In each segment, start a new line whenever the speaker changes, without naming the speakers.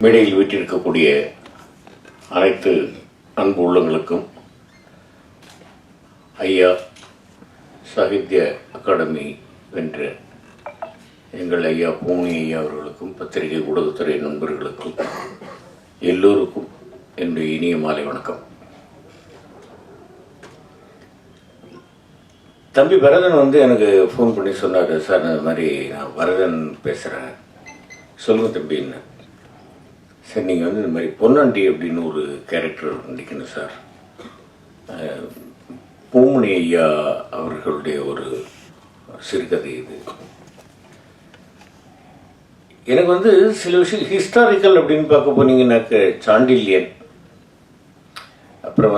மேடையில் வீட்டிருக்கக்கூடிய அனைத்து அன்பு உள்ளங்களுக்கும் ஐயா சாகித்ய அகாடமி வென்ற எங்கள் ஐயா பூனி ஐயா அவர்களுக்கும் பத்திரிகை ஊடகத்துறை நண்பர்களுக்கும் எல்லோருக்கும் என்னுடைய இனிய மாலை வணக்கம். தம்பி வரதன் எனக்கு ஃபோன் பண்ணி சொன்னார், சார் இந்த மாதிரி நான் வரதன் பேசுகிறேன், சொல்லுங்கள் தம்பின்னு. சார் நீங்கள் இந்த மாதிரி பொன்னாண்டி அப்படின்னு ஒரு கேரக்டர் நடிக்கணும் சார், பூமணி ஐயா அவர்களுடைய ஒரு சிறுகதை இது. எனக்கு சில விஷயம் ஹிஸ்டாரிக்கல் அப்படின்னு பார்க்க போனீங்கன்னாக்க சாண்டில்யன், அப்புறம்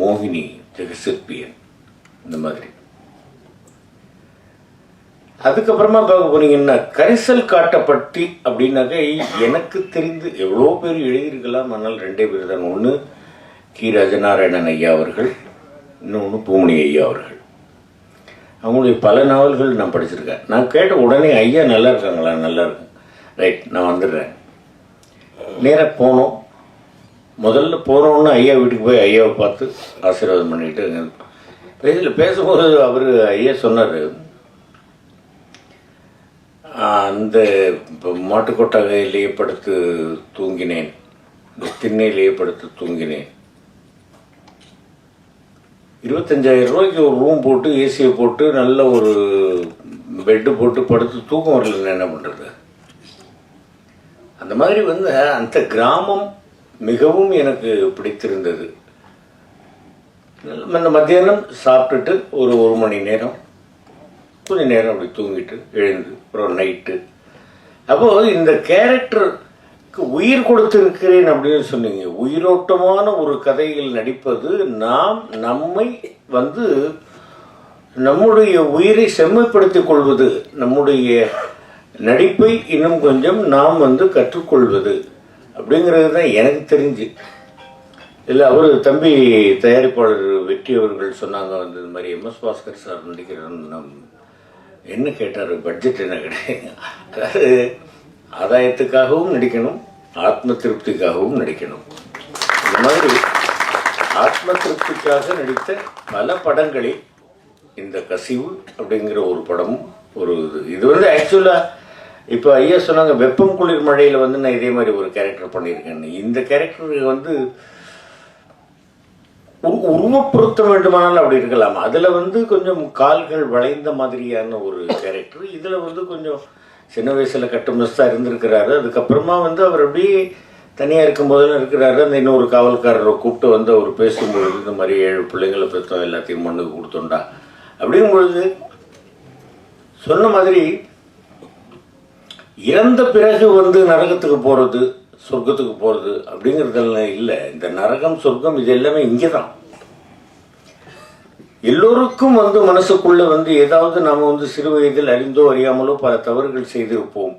மோகினி ஜெகசிற்பியன், இந்த மாதிரி. அதுக்கப்புறமா பார்க்க போனீங்கன்னா கரிசல் காட்டப்பட்டி அப்படின்னாக்க எனக்கு தெரிந்து எவ்வளோ பேர் எழுதியிருக்கலாம், ஆனால் 2 பேர் தான். ஒன்று கி ராஜநாராயணன் ஐயா அவர்கள், இன்னொன்று பூமணி ஐயா அவர்கள். அவங்களுடைய பல நாவல்கள் நான் படிச்சிருக்கேன். நான் கேட்ட உடனே ஐயா நல்லா இருக்காங்களா, நல்லா இருக்கு, ரைட் நான் வந்துடுறேன். நேராக போனோம். முதல்ல போனோன்னு ஐயா வீட்டுக்கு போய் ஐயாவை பார்த்து ஆசீர்வாதம் பண்ணிட்டு இதில் பேசும்போது அவர் ஐயா சொன்னார், அந்த மாட்டுக்கொட்டகையிலேயே படுத்து தூங்கினேன், திண்ணையிலேயே படுத்து தூங்கினேன், 25,000 ரூபாய்க்கு ஒரு ரூம் போட்டு ஏசியை போட்டு நல்ல ஒரு பெட்டு போட்டு படுத்து தூக்கம் வரலன்னு என்ன பண்ணுறது. அந்த மாதிரி அந்த கிராமம் மிகவும் எனக்கு பிடித்திருந்தது. அந்த மத்தியானம் சாப்பிட்டுட்டு ஒரு மணி நேரம் கொஞ்ச நேரம் அப்படி தூங்கிட்டு எழுந்து அப்புறம் நைட்டு. அப்போது இந்த கேரக்டருக்கு உயிர் கொடுத்திருக்கிறேன் அப்படின்னு சொன்னீங்க. உயிரோட்டமான ஒரு கதையில் நடிப்பது, நாம் நம்மை நம்முடைய உயிரை செம்மைப்படுத்திக் கொள்வது, நம்முடைய நடிப்பை இன்னும் கொஞ்சம் நாம் கற்றுக்கொள்வது அப்படிங்கிறது தான் எனக்கு தெரிஞ்சு. இல்லை அவர் தம்பி தயாரிப்பாளர் வெற்றி அவர்கள் சொன்னாங்க இந்த மாதிரி MS பாஸ்கர் சார் நடிக்கிறோன்னு. என்ன கேட்டார், பட்ஜெட் என்ன கிடையாது. அதாவது ஆதாயத்துக்காகவும் நடிக்கணும், ஆத்ம திருப்திக்காகவும் நடிக்கணும். இந்த மாதிரி ஆத்ம திருப்திக்காக நடித்த பல படங்களில் இந்த கசிவு அப்படிங்கிற ஒரு படமும் ஒரு இது ஆக்சுவலாக இப்போ ஐயா சொன்னாங்க வெப்பம் குளிர் மழையில் நான் இதே மாதிரி ஒரு கேரக்டர் பண்ணியிருக்கேன்னு. இந்த கேரக்டர் உருவப்படுத்த வேண்டுமானாலும் அப்படி இருக்கலாம். அதில் கொஞ்சம் கால்கள் வளைந்த மாதிரியான ஒரு கேரக்டர். இதில் கொஞ்சம் சின்ன வயசில் கட்டுமஸ்தாக இருந்திருக்கிறாரு. அதுக்கப்புறமா அவர் அப்படியே தனியாக இருக்கும்போதெல்லாம் இருக்கிறாரு. அந்த இன்னொரு காவல்காரரை கூப்பிட்டு அவர் பேசும்பொழுது இந்த மாதிரி 7 பிள்ளைங்களை பெற்றோம், எல்லாத்தையும் மண்ணுக்கு கொடுத்தோண்டா அப்படிங்கும்பொழுது சொன்ன மாதிரி இறந்த பிறகு நரகத்துக்கு போகிறது, சொர்க்கத்துக்கு போகிறது அப்படிங்கிறதெல்லாம் இல்லை. இந்த நரகம் சொர்க்கம் இது எல்லாமே இங்கே தான். எல்லோருக்கும் மனசுக்குள்ள ஏதாவது நாம் சிறு வயதில் அறிந்தோ அறியாமலோ பல தவறுகள் செய்திருப்போம்.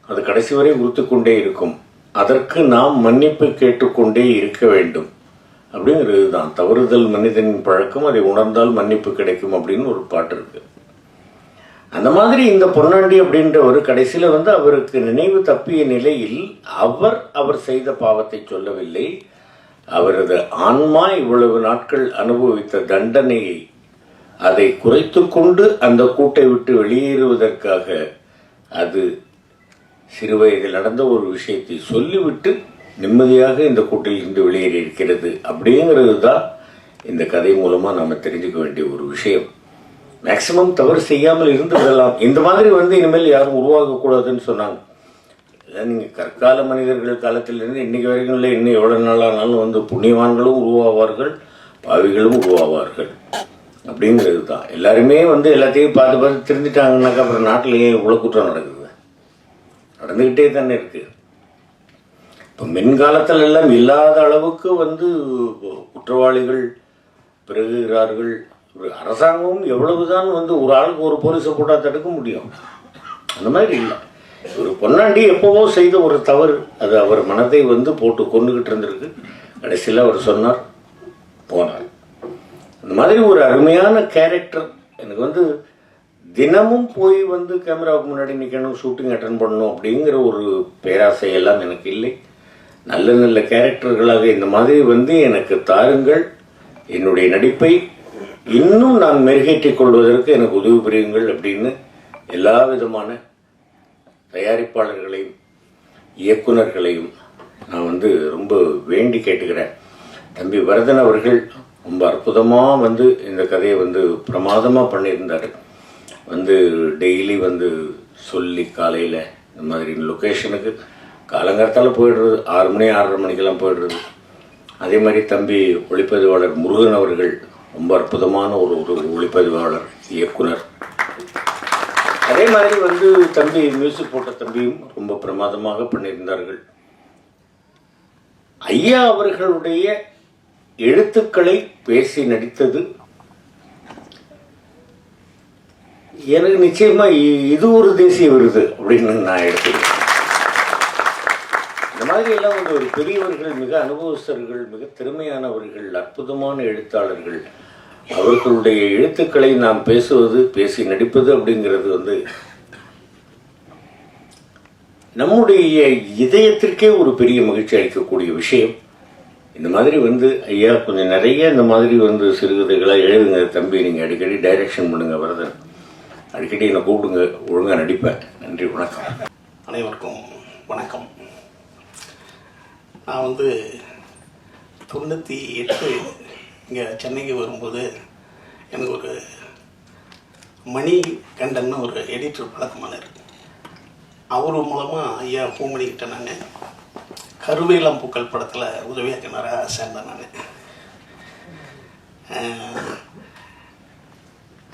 அது கடைசி வரை உறுத்துக்கொண்டே இருக்கும். அதற்கு நாம் மன்னிப்பு கேட்டுக்கொண்டே இருக்க வேண்டும் அப்படிங்கிறது தான். தவறுதல் மனிதனின் பழக்கம், அதை உணர்ந்தால் மன்னிப்பு கிடைக்கும் அப்படின்னு ஒரு பாட்டு இருக்கு. அந்த மாதிரி இந்த பொன்னாண்டி அப்படின்ற ஒரு கடைசியில் அவருக்கு நினைவு தப்பிய நிலையில் அவர் செய்த பாவத்தை சொல்லவில்லை. அவரது ஆன்மா இவ்வளவு நாட்கள் அனுபவித்த தண்டனையை அதை குறைத்து கொண்டு அந்த கூட்டை விட்டு வெளியேறுவதற்காக அது சிறுவயதில் நடந்த ஒரு விஷயத்தை சொல்லிவிட்டு நிம்மதியாக இந்த கூட்டில் இருந்து வெளியேறி இருக்கிறது அப்படிங்கிறது தான் இந்த கதை மூலமாக நம்ம தெரிஞ்சுக்க வேண்டிய ஒரு விஷயம். மேக்சிமம் தவறு செய்யாமல் இருந்து விடலாம். இந்த மாதிரி இனிமேல் யாரும் உருவாகக்கூடாதுன்னு சொன்னாங்க. நீங்கள் கற்கால மனிதர்கள் காலத்திலிருந்து இன்னைக்கு வரைக்கும் இல்லை, இன்னும் எவ்வளோ நாளானாலும் புண்ணியவான்களும் உருவாவார்கள், பாவிகளும் உருவாவார்கள் அப்படிங்கிறது தான். எல்லாருமே எல்லாத்தையும் பார்த்து திருந்திட்டாங்கன்னாக்கா அப்புறம் நாட்டிலேயே இவ்வளோ குற்றம் நடக்குது, நடந்துக்கிட்டே தானே இருக்கு. இப்போ மின்காலத்தில் எல்லாம் இல்லாத அளவுக்கு குற்றவாளிகள் பிறகுகிறார்கள். அரசாங்கமும் எவ்வளவுதான் ஒரு ஆளுக்கு ஒரு போலீஸை போட்டா தடுக்க முடியும், அந்த மாதிரி இல்லை. ஒரு பொன்னாண்டி எப்பவோ செய்த ஒரு தவறு, அது அவர் மனதை போட்டு கொண்டுகிட்டு இருந்திருக்கு. கடைசியில் அவர் சொன்னார், போனார். அந்த மாதிரி ஒரு அருமையான கேரக்டர் எனக்கு தினமும் போய் வந்து கேமராவுக்கு முன்னாடி நிற்கணும், ஷூட்டிங் அட்டன் பண்ணணும் அப்படிங்கிற ஒரு பேராசை எல்லாம் எனக்கு இல்லை. நல்ல நல்ல கேரக்டர்களாக இந்த மாதிரி வந்து எனக்கு தாருங்கள். என்னுடைய நடிப்பை இன்னும் நான் மெருகேற்றிக் கொள்வதற்கு எனக்கு உதவி புரியுங்கள் அப்படின்னு எல்லா விதமான தயாரிப்பாளர்களையும் இயக்குநர்களையும் நான் வந்து ரொம்ப வேண்டி கேட்டுக்கிறேன். தம்பி வரதன் அவர்கள் ரொம்ப அற்புதமாக வந்து இந்த கதையை வந்து பிரமாதமாக பண்ணியிருந்தார். வந்து டெய்லி வந்து சொல்லி காலையில் இந்த மாதிரி லொக்கேஷனுக்கு காலங்காலத்தால் போயிடுறது, 6 மணி 6:30 மணிக்கெல்லாம் போயிடுறது. அதே மாதிரி தம்பி ஒளிப்பதிவாளர் முருகன் அவர்கள் ரொம்ப அற்புதமான ஒரு ஒளிப்பதிவாளர் இயக்குனர். அதே மாதிரி வந்து தம்பி மியூசிக் போட்ட தம்பியும் ரொம்ப பிரமாதமாக பண்ணியிருந்தார்கள். ஐயா அவர்களுடைய எழுத்துக்களை பேசி நடித்தது எனக்கு நிச்சயமா இது ஒரு தேசிய விருது அப்படின்னு நான் எடுத்துக்கிறேன். இந்த மாதிரி எல்லாம் வந்து ஒரு பெரியவர்கள், மிக அனுபவஸ்தர்கள், மிக திறமையானவர்கள், அற்புதமான எழுத்தாளர்கள், அவர்களுடைய எழுத்துக்களை நாம் பேசுவது, பேசி நடிப்பது அப்படிங்கிறது வந்து நம்முடைய இதயத்திற்கே ஒரு பெரிய மகிழ்ச்சி அளிக்கக்கூடிய விஷயம். இந்த மாதிரி வந்து ஐயா கொஞ்சம் நிறைய இந்த மாதிரி வந்து சிறுகதைகளாக எழுதுங்க தம்பி, நீங்கள் அடிக்கடி டைரக்ஷன் பண்ணுங்க வரதன், அடிக்கடி என்னை கூப்பிடுங்க, ஒழுங்காக நடிப்பேன். நன்றி, வணக்கம்.
அனைவருக்கும் வணக்கம். நான் வந்து 98 இங்கே சென்னைக்கு வரும்போது எனக்கு ஒரு மணி கண்டன் ஒரு எடிட்டர் பழக்கமானார். அவர் மூலமாக ஐயா பூமணிக்கிட்ட நான் கருவேலம் பூக்கள் படத்தில் உதவி இயக்குனராக சேர்ந்தேன். நான்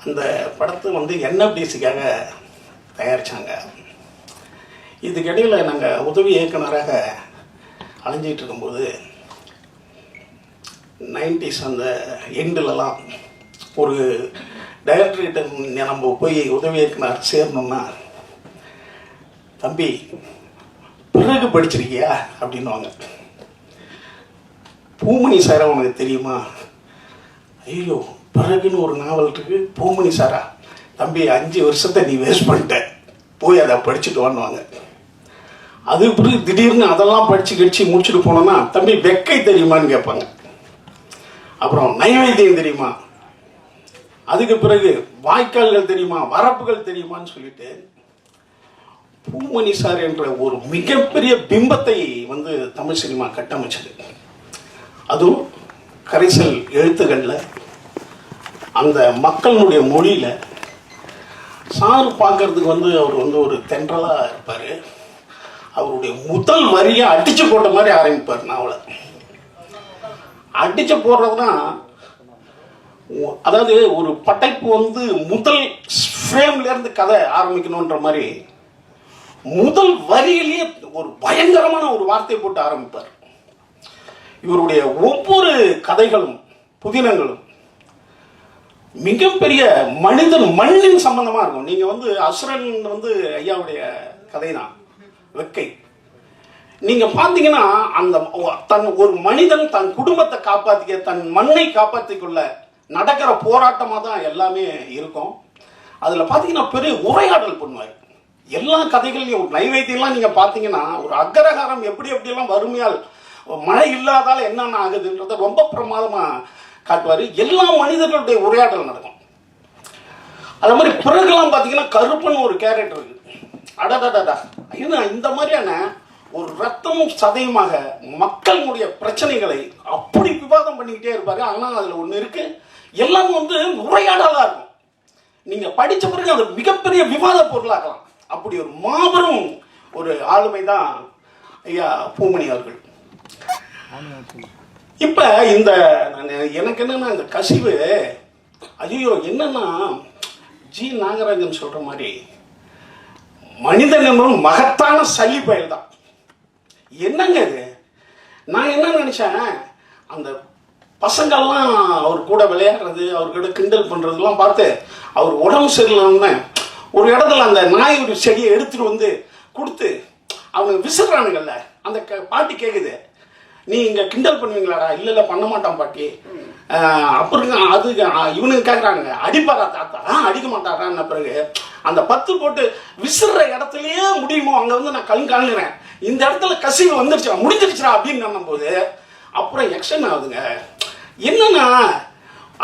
அந்த படத்தை வந்து NFDCக்காக தயாரித்தாங்க. இதுக்கிடையில் நாங்கள் உதவி இயக்குனராக அலைஞ்சிட்டு இருக்கும்போது 90s அந்த எண்டிலலாம் ஒரு டைரக்டர்கிட்ட நம்ம போய் உதவி இயக்குனர் சேரணும்னா, தம்பி பிறகு படிச்சிருக்கியா அப்படின்வாங்க. பூமணி சாரா உனக்கு தெரியுமா? ஐயோ, பிறகுன்னு ஒரு நாவல் இருக்கு, பூமணி சாரா? தம்பி 5 வருஷத்தை நீ வேஸ்ட் பண்ணிட்ட, போய் அதை படிச்சுட்டு வாங்குவாங்க. அது பிறகு திடீர்னு அதெல்லாம் படிச்சு முடிச்சுட்டு போனோம்னா, தம்பி வெக்கை தெரியுமான்னு கேட்பாங்க. அப்புறம் நைவேத்தியம் தெரியுமா? அதுக்கு பிறகு வாய்க்கால்கள் தெரியுமா, வரப்புகள் தெரியுமான்னு சொல்லிட்டு பூமணி சார் என்ற ஒரு மிகப்பெரிய பிம்பத்தை வந்து தமிழ் சினிமா கட்டமைச்சது. அதுவும் கரைசல் எழுத்துக்களில், அந்த மக்களுடைய மொழியில. சார் பார்க்கறதுக்கு வந்து அவர் வந்து ஒரு தென்றலா இருப்பார். அவருடைய முதல் வரியை அடிச்சு போட்ட மாதிரி ஆரம்பிப்பார் நாவலை. அடிச்சு போடுறதுனா, அதாவது ஒரு படைப்பு வந்து முதல் ஃப்ரேம்ல இருந்து கதை ஆரம்பிக்கணுன்ற மாதிரி முதல் வரியிலேயே ஒரு பயங்கரமான ஒரு வார்த்தை போட்டு ஆரம்பிப்பார். இவருடைய ஒவ்வொரு கதைகளும் புதினங்களும் மிகப்பெரிய மனிதன் மண்ணின் சம்பந்தமா இருக்கும். நீங்க வந்து அசுரன் வந்து ஐயாவுடைய கதை தான் வெக்கை. நீங்க பாத்தீங்கன்னா அந்த தன் ஒரு மனிதன் தன் குடும்பத்தை காப்பாத்திக்க, தன் மண்ணை காப்பாற்றிக்கொள்ள நடக்கிற போராட்டமா தான் எல்லாமே இருக்கும். அதுல பாத்தீங்கன்னா பெரிய உரையாடல் பண்ணுவார். எல்லா கதைகள்லையும் நைவேத்தியெல்லாம் நீங்க பாத்தீங்கன்னா ஒரு அக்ரஹாரம் எப்படி எப்படியெல்லாம் வறுமையால் மழை இல்லாதால என்னென்ன ஆகுதுன்றத ரொம்ப பிரமாதமா காட்டுவாரு. எல்லா மனிதர்களுடைய உரையாடல் நடக்கும். அது மாதிரி பிறகுலாம் பாத்தீங்கன்னா கருப்பன் ஒரு கேரக்டர் இருக்கு. அடடடா, இந்த மாதிரியான ஒரு ரத்தமும் சதையுமாக மக்களுடைய பிரச்சனைகளை அப்படி விவாதம் பண்ணிக்கிட்டே இருப்பாரு. ஆனா அதுல ஒண்ணு இருக்கு, எல்லாம் வந்து உரையாடலா இருக்கும். நீங்க படிச்ச பிறகு அது மிகப்பெரிய விவாத பொருளாகலாம். அப்படி ஒரு மாபெரும் ஒரு ஆளுமை தான் ஐயா பூமணி அவர்கள். இப்ப இந்த எனக்கு என்னன்னா இந்த கசிவு, ஐயோ என்னன்னா ஜி நாகராஜன் சொல்ற மாதிரி மனிதன் என்பவன் மகத்தான சல்லி பயல் தான். என்னங்க இது? நான் என்ன நினைச்சேன், அந்த பசங்கள்லாம் அவர் கூட விளையாடுறது, அவர்கிட்ட கிண்டல் பண்றதுலாம் பார்த்து அவர் உடம்பு சரியில்லைன்னு ஒரு இடத்துல அந்த நாய் ஒரு செடியை எடுத்துட்டு வந்து கொடுத்து அவங்க விசிறானுங்கல்ல, அந்த பாட்டி கேக்குது, நீ இங்க கிண்டல் பண்ணுவீங்களாடா? இல்ல இல்ல பண்ண மாட்டான் பாட்டி, அப்புறம் அது இவனுக்கு கேட்குறானுங்க, அடிப்பாரா தாத்தா? அடிக்க மாட்டாரான்னு. பிறகு அந்த 10 போட்டு விசிற இடத்துலயே முடியுமோ அங்கே வந்து நான் கலங்குறேன், இந்த இடத்துல கசிவு வந்துருச்சா, முடிஞ்சிருச்சுரா அப்படின்னு சொன்னும் போது அப்புறம் எக்ஷன் ஆகுதுங்க. என்னன்னா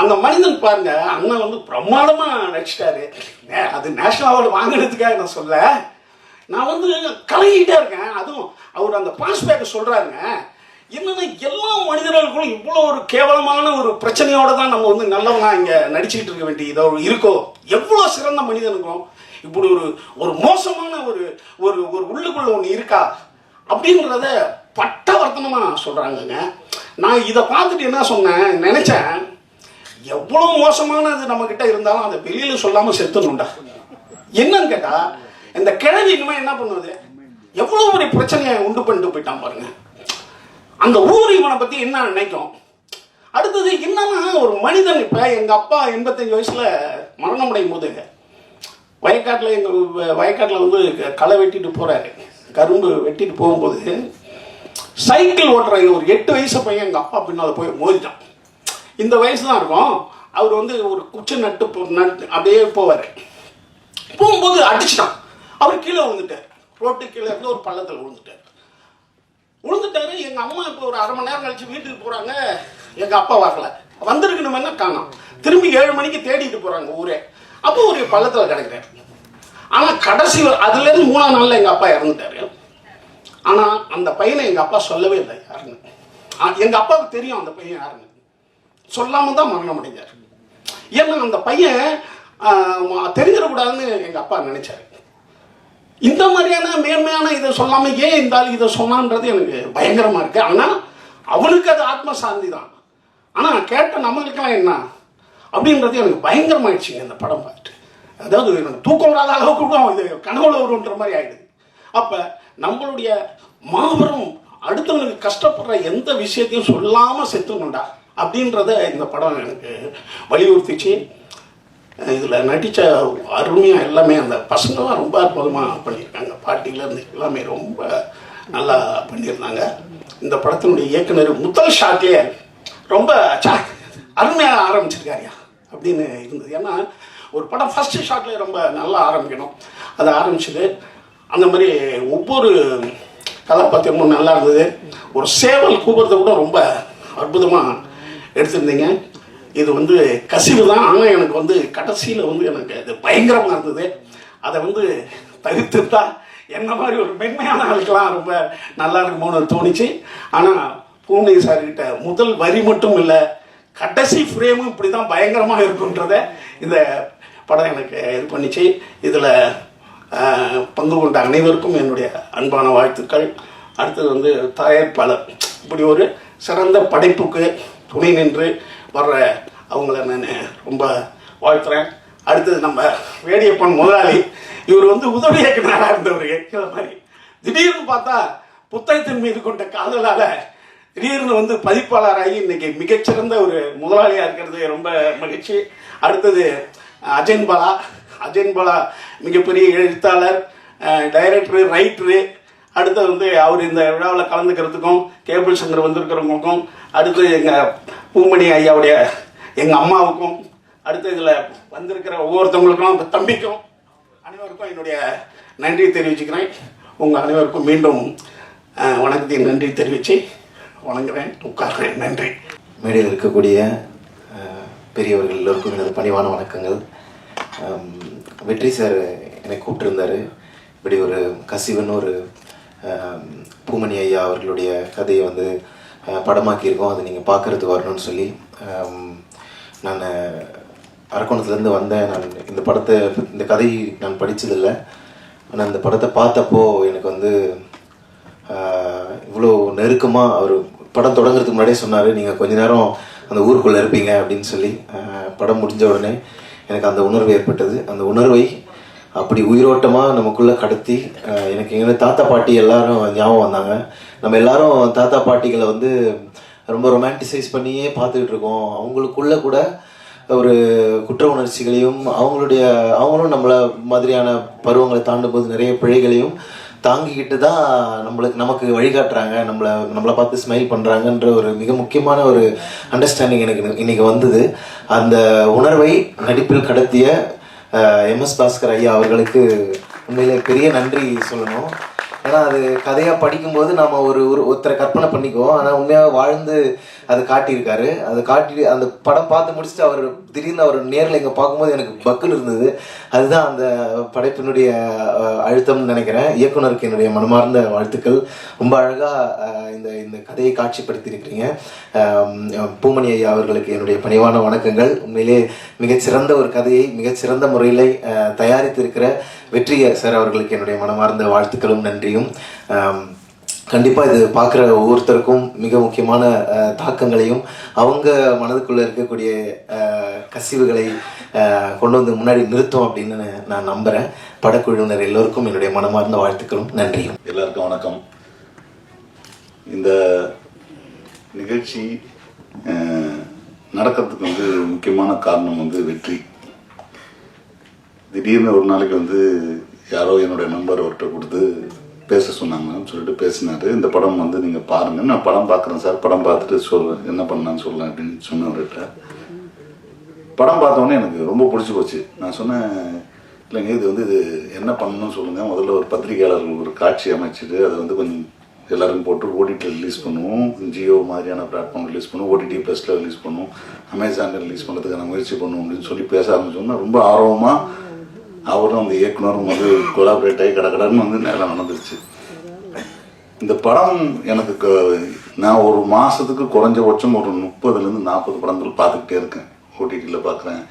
அந்த மனிதன் பாருங்க, அண்ணன் வந்து பிரமாதமா நடிச்சிட்டாரு. அது நேஷனல் அவார்டு வாங்கினதுக்காக நான் சொல்ல, நான் வந்து கலங்கிட்டே இருக்கேன். அதுவும் அவர் அந்த பாஸ்பேக் சொல்றாருங்க, என்னன்னா எல்லா மனிதர்களுக்கும் இவ்வளோ ஒரு கேவலமான ஒரு பிரச்சனையோட தான் நம்ம வந்து நல்லவனா இங்க நடிச்சுக்கிட்டு இருக்க வேண்டியதோ இருக்கோ. எவ்வளோ சிறந்த மனிதனுக்கும் இப்படி ஒரு மோசமான ஒரு ஒரு ஒரு உள்ளுக்குள்ள ஒன்று இருக்கா அப்படின்றத பட்டவர்த்தனமா சொல்றாங்கங்க. நான் இதை பார்த்துட்டு என்ன சொன்னேன், நினைச்சேன், எவ்வளவு மோசமானது நம்ம கிட்ட இருந்தாலும் அதை வெளியில சொல்லாம செத்துணும்டா. என்னன்னு கேட்டா, இந்த கிழவி இனிமே என்ன பண்ணுவது, எவ்வளவு ஒரு பிரச்சனையை உண்டு பண்ணிட்டு போயிட்டான் பாருங்க. அந்த ஊர் இவனை பத்தி என்ன நினைக்கும். அடுத்தது என்னன்னா, ஒரு மனிதன் இப்ப எங்க அப்பா 85 வயசுல மரணம் அடையும் போது வயக்காட்டில் எங்கள் வயக்காட்டில் வந்து களை வெட்டிட்டு போகிறாரு. கரும்பு வெட்டிட்டு போகும்போது சைக்கிள் ஓட்டுற ஒரு 8 வயசு பையன் எங்கள் அப்பா பின்னால் போய் மோதிட்டான். இந்த வயசு தான் இருக்கும். அவர் வந்து ஒரு குச்சி நட்டு அப்படியே போவார். போகும்போது அடிச்சிட்டான். அவர் கீழே விழுந்துட்டார். ரோட்டு கீழே இருந்து ஒரு பள்ளத்தில் விழுந்துட்டார். எங்கள் அம்மா இப்போ ஒரு அரை மணி நேரம் கழிச்சு வீட்டுக்கு போகிறாங்க. எங்கள் அப்பா வரல, வந்திருக்கணுமே காணோம். திரும்பி 7 மணிக்கு தேடிட்டு போகிறாங்க ஊரே. அப்போ ஒரு பள்ளத்தில் கிடக்குறாரு. ஆனால் கடைசி அதுலேருந்து 3ஆம் நாளில் எங்கள் அப்பா இறந்துட்டாரு. ஆனால் அந்த பையனை எங்கள் அப்பா சொல்லவே இல்லை யாருன்னு. எங்கள் அப்பாவுக்கு தெரியும் அந்த பையன் யாருன்னு, சொல்லாமல் தான் மரணம் அடைஞ்சார். ஏன்னா அந்த பையன் தெரிஞ்சிடக்கூடாதுன்னு எங்கள் அப்பா நினைச்சாரு. இந்த மாதிரியான மேன்மையான இதை சொல்லாமல் ஏன் இந்த ஆள் இதை சொன்னான்றது எனக்கு பயங்கரமாக இருக்கு. ஆனால் அவனுக்கு அது ஆத்ம சாந்தி தான். ஆனால் கேட்ட நம்மளுக்கெல்லாம் என்ன அப்படின்றது எனக்கு பயங்கரமாயிடுச்சுங்க இந்த படம் பார்த்துட்டு. அதாவது எனக்கு தூக்கம் வராத அளவுக்கு கூட இது கனவுல வருன்ற மாதிரி ஆயிடுது. அப்போ நம்மளுடைய மாபெரும் அடுத்தவங்களுக்கு கஷ்டப்படுற எந்த விஷயத்தையும் சொல்லாமல் செத்துணுண்டா அப்படின்றத இந்த படம் எனக்கு வலியுறுத்திச்சு. இதில் நடித்த அருமையாக எல்லாமே அந்த பசங்களாம் ரொம்ப அற்புதமாக பண்ணியிருக்காங்க. பாட்டிலேருந்து எல்லாமே ரொம்ப நல்லா பண்ணியிருந்தாங்க. இந்த படத்தினுடைய இயக்குனர் முதல் ஷாட்லேயே ரொம்ப அருமையாக ஆரம்பிச்சிருக்காருயா அப்படின்னு இருந்தது. ஏன்னா ஒரு படம் ஃபஸ்ட்டு ஷாட்லேயே ரொம்ப நல்லா ஆரம்பிக்கணும், அதை ஆரம்பிச்சது. அந்த மாதிரி ஒவ்வொரு கதாபாத்திரமும் நல்லா இருந்தது. ஒரு சேவல் கூப்பிட்றத கூட ரொம்ப அற்புதமாக எடுத்திருந்தீங்க. இது வந்து கசிவு தான், ஆனால் எனக்கு வந்து கடைசியில் வந்து எனக்கு அது பயங்கரமாக இருந்தது. அதை வந்து தவிர்த்துட்டா என்ன மாதிரி ஒரு மென்மையான ஆளுக்கெல்லாம் ரொம்ப நல்லா இருக்குமோன்னு தோணிச்சு. ஆனால் பூனை சார்கிட்ட முதல் வரி மட்டும் இல்லை, கடைசி ஃப்ரேமும் இப்படி தான் பயங்கரமாக இருக்குன்றத இந்த படம் எனக்கு இது பண்ணிச்சு. இதில் பங்கு கொண்ட அனைவருக்கும் என்னுடைய அன்பான வாழ்த்துக்கள். அடுத்தது வந்து தயாரிப்பாளர் இப்படி ஒரு சிறந்த படைப்புக்கு துணை நின்று வர்ற அவங்கள நான் ரொம்ப வாழ்த்துறேன். அடுத்தது நம்ம வேடியப்பன் முதலாளி, இவர் வந்து உதவி இயக்குனராக இருந்தவர். இந்த மாதிரி திடீர்னு பார்த்தா புத்தகத்தின் மீது கொண்ட காதலால் திடீர்னு வந்து பதிப்பாளராகி இன்னைக்கு மிகச்சிறந்த ஒரு முதலாளியாக இருக்கிறது ரொம்ப மகிழ்ச்சி. அடுத்தது அஜயன் பாலா மிகப்பெரிய எழுத்தாளர், டைரக்டரு, ரைட்டரு. அடுத்தது வந்து அவர் இந்த விழாவில் கலந்துக்கிறதுக்கும் கேபிள் சங்கர் வந்திருக்கிறவங்களுக்கும், அடுத்து எங்கள் பூமணி ஐயாவுடைய எங்கள் அம்மாவுக்கும், அடுத்து இதில் வந்திருக்கிற ஒவ்வொருத்தவங்களுக்கும் தம்பிக்கும் அனைவருக்கும் என்னுடைய நன்றி தெரிவிச்சுக்கிறேன். உங்கள் அனைவருக்கும் மீண்டும் வணக்கத்தின் நன்றி தெரிவித்து வணங்குறேன், உட்கார்றேன். நன்றி.
மேடையில் இருக்கக்கூடிய பெரியவர்கள் எல்லோருக்கும் எனது பணிவான வணக்கங்கள். வெற்றி சார் என்னை கூப்பிட்டுருந்தார். இப்படி ஒரு கசிவன் ஒரு பூமணி ஐயா அவர்களுடைய கதையை வந்து படமாக்கியிருக்கோம், அதை நீங்கள் பார்க்குறதுக்கு வரணும்னு சொல்லி நான் அரக்கோணத்துலேருந்து வந்தேன். நான் இந்த கதை நான் படித்ததில்லை. ஆனால் இந்த படத்தை பார்த்தப்போ எனக்கு வந்து இவ்வளோ நெருக்கமாக அவர் படம் தொடங்குறதுக்கு முன்னாடியே சொன்னார், நீங்கள் கொஞ்ச நேரம் அந்த ஊருக்குள்ளே இருப்பீங்க அப்படின்னு சொல்லி. படம் முடிஞ்ச உடனே எனக்கு அந்த உணர்வு ஏற்பட்டது. அந்த உணர்வை அப்படி உயிரோட்டமாக நமக்குள்ளே கடத்தி எனக்கு எங்கள் தாத்தா பாட்டி எல்லாரும் ஞாபகம் வந்தாங்க. நம்ம எல்லாரும் தாத்தா பாட்டிகளை வந்து ரொம்ப ரொமான்டிசைஸ் பண்ணியே பார்த்துக்கிட்டு இருக்கோம். அவங்களுக்குள்ள கூட ஒரு குற்ற உணர்ச்சிகளையும் அவங்களும் நம்மளை மாதிரியான பருவங்களை தாண்டும் போது நிறைய பிழைகளையும் தாங்கிக்கிட்டு தான் நமக்கு வழிகாட்டுறாங்க, நம்மளை பார்த்து ஸ்மைல் பண்ணுறாங்கன்ற ஒரு மிக முக்கியமான ஒரு அண்டர்ஸ்டாண்டிங் எனக்கு இன்னைக்கு வந்தது. அந்த உணர்வை நடிப்பில் கடத்திய எம்எஸ் பாஸ்கர் ஐயா அவர்களுக்கு உண்மையிலே பெரிய நன்றி சொல்லணும். ஏன்னா அது கதையாக படிக்கும்போது நாம் ஒருத்தரை கற்பனை பண்ணிக்குவோம், ஆனால் உண்மையாக வாழ்ந்து அதை காட்டியிருக்காரு. அதை காட்டி அந்த படம் பார்த்து முடிச்சுட்டு அவர் திடீர்னு அவர் நேரில் இங்கே பார்க்கும்போது எனக்கு பக்குன்னு இருந்தது. அதுதான் அந்த படைப்பினுடைய அழுத்தம்னு நினைக்கிறேன். இயக்குனருக்கு என்னுடைய மனமார்ந்த வாழ்த்துக்கள். ரொம்ப அழகாக இந்த கதையை காட்சிப்படுத்தியிருக்கிறீங்க. பூமணி ஐயா அவர்களுக்கு என்னுடைய பணிவான வணக்கங்கள். உண்மையிலே மிகச்சிறந்த ஒரு கதையை மிகச்சிறந்த முறையில் தயாரித்திருக்கிற வெற்றியர் சார் அவர்களுக்கு என்னுடைய மனமார்ந்த வாழ்த்துக்களும் நன்றியும். கண்டிப்பாக இது பார்க்குற ஒவ்வொருத்தருக்கும் மிக முக்கியமான தாக்கங்களையும் அவங்க மனதுக்குள்ளே இருக்கக்கூடிய கசிவுகளை கொண்டு வந்து முன்னாடி நிறுத்தும் அப்படின்னு நான் நம்புகிறேன். படக்குழுவினர் எல்லோருக்கும் என்னுடைய மனமார்ந்த வாழ்த்துக்களும் நன்றியும்.
எல்லாருக்கும் வணக்கம். இந்த நிகழ்ச்சி நடக்கிறதுக்கு முக்கியமான காரணம் வெற்றி. திடீர்னு ஒரு நாளைக்கு யாரோ என்னுடைய நம்பர் அவர்கிட்ட கொடுத்து பேச சொன்னாங்கன்னு சொல்லிட்டு பேசினாரு. இந்த படம் நீங்கள் பாருங்க, நான் படம் பார்க்குறேன் சார், படம் பார்த்துட்டு சொல்லுவேன் என்ன பண்ணலான்னு சொல்லலாம் அப்படின்னு சொன்னவர்கிட்ட. படம் பார்த்தோன்னே எனக்கு ரொம்ப பிடிச்சி போச்சு. நான் சொன்னேன், இல்லைங்க இது என்ன பண்ணணும்னு சொல்லுங்கள், முதல்ல ஒரு பத்திரிகையாளர்கள் ஒரு காட்சி அமைச்சிட்டு அதை கொஞ்சம் எல்லாருக்கும் போட்டு ஓடிடியில் ரிலீஸ் பண்ணுவோம், ஜியோ மாதிரியான பிளாட்ஃபார்ம் ரிலீஸ் பண்ணுவோம், ஓடிடி ப்ளஸில் ரிலீஸ் பண்ணுவோம், அமேசானில் ரிலீஸ் பண்ணுறதுக்கான முயற்சி பண்ணுவோம் அப்படின்னு சொல்லி பேச ஆரம்பிச்சோம்னா ரொம்ப ஆர்வமாக அவரும் அந்த இயக்குனரும் கொலாபரேட் ஆகி கடன்னு நேரம் நடந்துருச்சு. இந்த படம் எனக்கு நான் ஒரு மாதத்துக்கு குறைஞ்சபட்சம் ஒரு 30-40 படங்கள் பார்த்துக்கிட்டே இருக்கேன். ஓடிடியில் பார்க்குறேன்,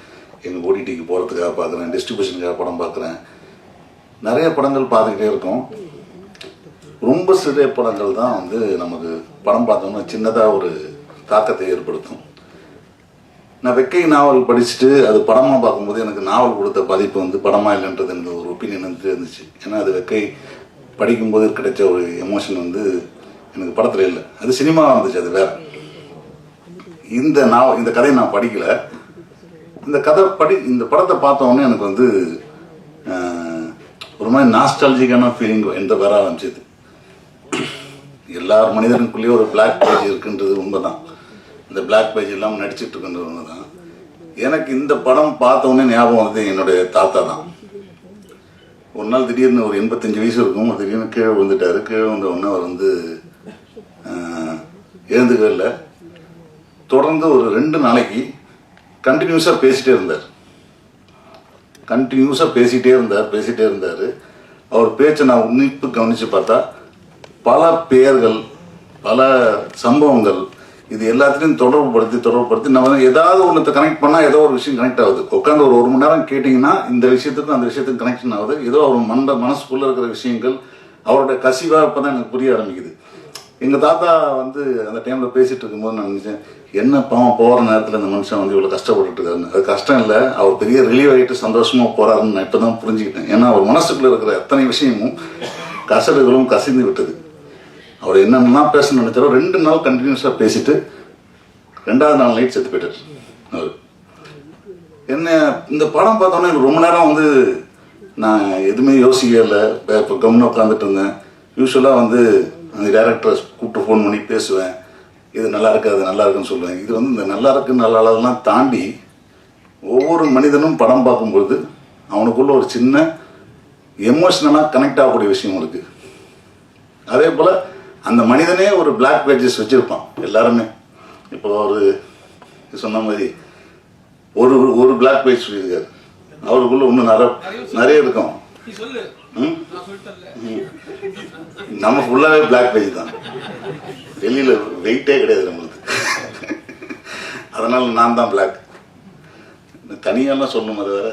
எங்கள் ஓடிடிக்கு போகிறதுக்காக பார்க்குறேன், டிஸ்ட்ரிபியூஷனுக்காக படம் பார்க்குறேன், நிறைய படங்கள் பார்த்துக்கிட்டே இருக்கோம். ரொம்ப சிறிய படங்கள் தான் நமக்கு படம் பார்த்தோம்னா சின்னதாக ஒரு தாக்கத்தை ஏற்படுத்தும். நான் வெக்கை நாவல் படிச்சுட்டு அது படமாக பார்க்கும்போது எனக்கு நாவல் கொடுத்த பாதிப்பு படமாக இல்லைன்றது எனக்கு ஒரு ஒப்பீனியன் இருந்துச்சு. ஏன்னா அது வெக்கை படிக்கும்போது கிடைச்ச ஒரு எமோஷன் எனக்கு படத்தில் இல்லை, அது சினிமாவாக இருந்துச்சு, அது வேற. இந்த கதையை நான் படிக்கலை. இந்த படத்தை பார்த்தோன்னே எனக்கு ஒரு மாதிரி நாஸ்டாலஜிக்கான ஃபீலிங் வர ஆரம்பிச்சது. எல்லார் மனிதனுக்குள்ளேயே ஒரு பிளாக் பேஜ் இருக்குன்றது உண்மைதான். இந்த பிளாக் பேஜ் இல்லாமல் நடிச்சிட்டு இருக்குன்றது ஒன்று தான். எனக்கு இந்த படம் பார்த்தோன்னே ஞாபகம் என்னுடைய தாத்தா தான். ஒரு நாள் திடீர்னு ஒரு 85 வயசு இருக்கும், திடீர்னு கீழே விழுந்துட்டாரு. கீழே வந்த உடனே அவர் எழுந்துக்கவே இல்லை. தொடர்ந்து ஒரு 2 நாளைக்கு கண்டினியூஸாக பேசிகிட்டே இருந்தார். அவர் பேச்சை நான் உன்னிப்பு கவனித்து பார்த்தா பல பெயர்கள், பல சம்பவங்கள், இது எல்லாத்தையும் தொடர்புபடுத்தி நம்ம ஏதாவது ஒன்றத்தை கனெக்ட் பண்ணால் ஏதோ ஒரு விஷயம் கனெக்ட் ஆகுது. உட்காந்து ஒரு மணி நேரம் கேட்டிங்கன்னா இந்த விஷயத்துக்கும் அந்த விஷயத்துக்கும் கனெக்ஷன் ஆகுது. ஏதோ அவர் மனசுக்குள்ளே இருக்கிற விஷயங்கள் அவருடைய கசிவாக இப்போ தான் எனக்கு புரிய ஆரம்பிக்குது. எங்கள் தாத்தா அந்த டைமில் பேசிகிட்டு இருக்கும்போது நான் நினச்சேன், என்ன பாவம் போகிற நேரத்தில் இந்த மனுஷன் இவ்வளோ கஷ்டப்பட்டுட்டு இருக்காருன்னு. அது கஷ்டம் இல்லை, அவர் பெரிய ரிலீவ் ஆகிட்டு சந்தோஷமாக போகிறாருன்னு நான் இப்போ தான் புரிஞ்சுக்கிட்டேன். ஏன்னா அவர் மனசுக்குள்ளே இருக்கிற எத்தனை விஷயமும் கசடுகளும் கசிந்து விட்டது. அவர் என்னென்னலாம் பேசணும்னு நினைச்சாரோ 2 நாள் கண்டினியூஸாக பேசிட்டு 2வது நாள் நைட் செத்து போயிட்டார் அவர். என்ன இந்த படம் பார்த்தோன்னே ரொம்ப நேரம் நான் எதுவுமே யோசிக்கல, இப்போ கம்முன்னு உட்காந்துட்டு இருந்தேன். யூஸ்வலாக அந்த டேரக்டரை கூப்பிட்டு ஃபோன் பண்ணி பேசுவேன், இது நல்லா இருக்கு அது நல்லா இருக்குன்னு சொல்லுவேன். இது இந்த நல்லா இருக்கு நல்லா இல்லாதெல்லாம் தாண்டி ஒவ்வொரு மனிதனும் படம் பார்க்கும்பொழுது அவனுக்குள்ள ஒரு சின்ன எமோஷ்னலாக கனெக்ட் ஆகக்கூடிய விஷயம் இருக்கு. அதே போல் அந்த மனிதனே ஒரு பிளாக் பேஜஸ் வச்சுருப்பான் எல்லாருமே. இப்போ ஒரு சொன்ன மாதிரி ஒரு பிளாக் பேஜ் சொல்லியிருக்காரு, அவருக்குள்ள இன்னும் நிறைய இருக்கும். நம்ம ஃபுல்லாகவே பிளாக் பேஜ் தான், வெளியில் வெயிட்டே கிடையாது நம்மளுக்கு. அதனால் நான் தான் பிளாக், தனியாலாம் சொல்லணும் அது வேற.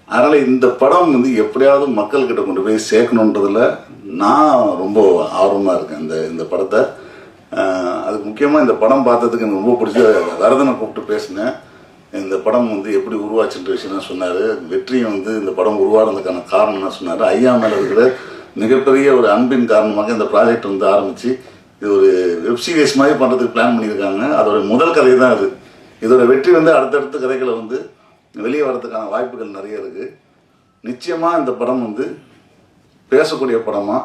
அதனால் இந்த படம் எப்படியாவது மக்கள்கிட்ட கொண்டு போய் சேர்க்கணுன்றதுல நான் ரொம்ப ஆர்வமாக இருக்கேன். இந்த படத்தை அதுக்கு முக்கியமாக இந்த படம் பார்த்ததுக்கு எனக்கு ரொம்ப பிடிச்ச வரதனை கூப்பிட்டு பேசினேன். இந்த படம் எப்படி உருவாச்சுன்ற விஷயம் சொன்னார். வெற்றியும் இந்த படம் உருவாடுறதுக்கான காரணம் என்ன சொன்னார். ஐயா மேலே இருக்கிற மிகப்பெரிய ஒரு அன்பின் காரணமாக இந்த ப்ராஜெக்ட் ஆரம்பித்து இது ஒரு வெப் சீரிஸ் மாதிரி பண்ணுறதுக்கு பிளான் பண்ணியிருக்காங்க. அதோட முதல் கதை தான் இது. இதோட வெற்றி அடுத்தடுத்த கதைகளை வெளியே வர்றதுக்கான வாய்ப்புகள் நிறைய இருக்குது. நிச்சயமாக இந்த படம் பேசக்கூடிய படமாக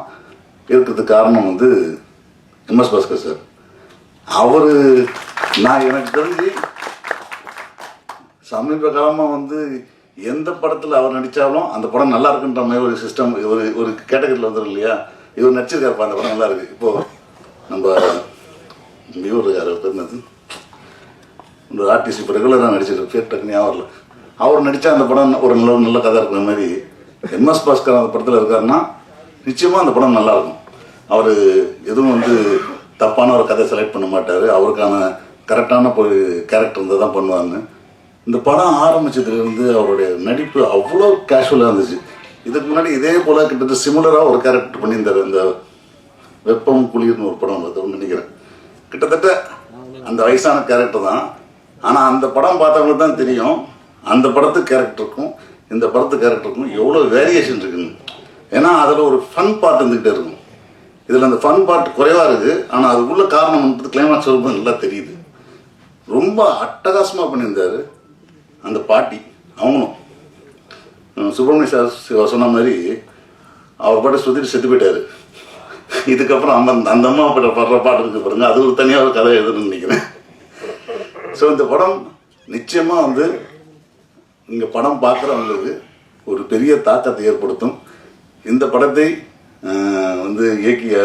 இருக்கிறதுக்கு காரணம் வந்து எம்எஸ் பாஸ்கர் சார். அவர் நான் எனக்கு தெரிஞ்சு சமீப காலமாக வந்து எந்த படத்தில் அவர் நடித்தாலும் அந்த படம் நல்லா இருக்குன்ற மாதிரி ஒரு சிஸ்டம் ஒரு கேட்டகரியில் வந்துடும் இல்லையா. இவர் நடிச்சிருக்காருப்பா அந்த படம் நல்லா இருக்குது. இப்போது நம்ம இவர் இருக்கார் பேர் இந்த ஆர்டிஸ்ட் இப்போ ரெகுலராக நடிச்சிருக்கு, பேர் டக்குனு ஞாபகம் வரல. அவர் நடித்தா அந்த படம் ஒரு நல்ல கதை இருக்கிற மாதிரி எம்எஸ் பாஸ்கர் அந்த படத்தில் இருக்காருன்னா நிச்சயமாக அந்த படம் நல்லாயிருக்கும். அவர் எதுவும் வந்து தப்பான ஒரு கதை செலக்ட் பண்ண மாட்டார். அவருக்கான கரெக்டான ஒரு கேரக்டர் இருந்தால் தான் பண்ணுவாங்க. இந்த படம் ஆரம்பித்ததுலேருந்து அவருடைய நடிப்பு அவ்வளோ கேஷுவலாக இருந்துச்சு. இதுக்கு முன்னாடி இதே போல் கிட்டத்தட்ட சிமிலராக ஒரு கேரக்டர் பண்ணியிருந்தார். இந்த வெப்பம் குளிர்னு ஒரு படம் பார்த்தோம்னு நினைக்கிறேன். கிட்டத்தட்ட அந்த வயசான கேரக்டர் தான். ஆனால் அந்த படம் பார்த்தவங்களுக்கு தான் தெரியும் அந்த படத்து கேரக்டருக்கும் இந்த படத்து கேரக்டருக்கும் எவ்வளோ வேரியேஷன் இருக்குன்னு. ஏன்னா அதில் ஒரு ஃபன் பார்ட் இருந்துக்கிட்டே இருக்கும். இதில் அந்த ஃபன் பார்ட் குறைவாக இருக்குது. ஆனால் அதுக்குள்ள காரணம் வந்து கிளைமாக்ஸ் ரொம்ப நல்லா தெரியுது. ரொம்ப அட்டகாசமாக பண்ணியிருந்தார் அந்த பாட்டி. அவங்களும் சுப்பிரமணிய சார் சொன்ன மாதிரி அவர் பாட்டை சுற்றிட்டு செத்து போயிட்டார். இதுக்கப்புறம் அந்த அம்மா படுற பாட்டு இருக்கு பாருங்க, அது ஒரு தனியாக ஒரு கதை எழுதுன்னு நினைக்கிறேன். ஸோ இந்த படம் நிச்சயமாக வந்து இங்கே படம் பார்க்குறவங்களுக்கு ஒரு பெரிய தாக்கத்தை ஏற்படுத்தும். இந்த படத்தை வந்து இயக்கிய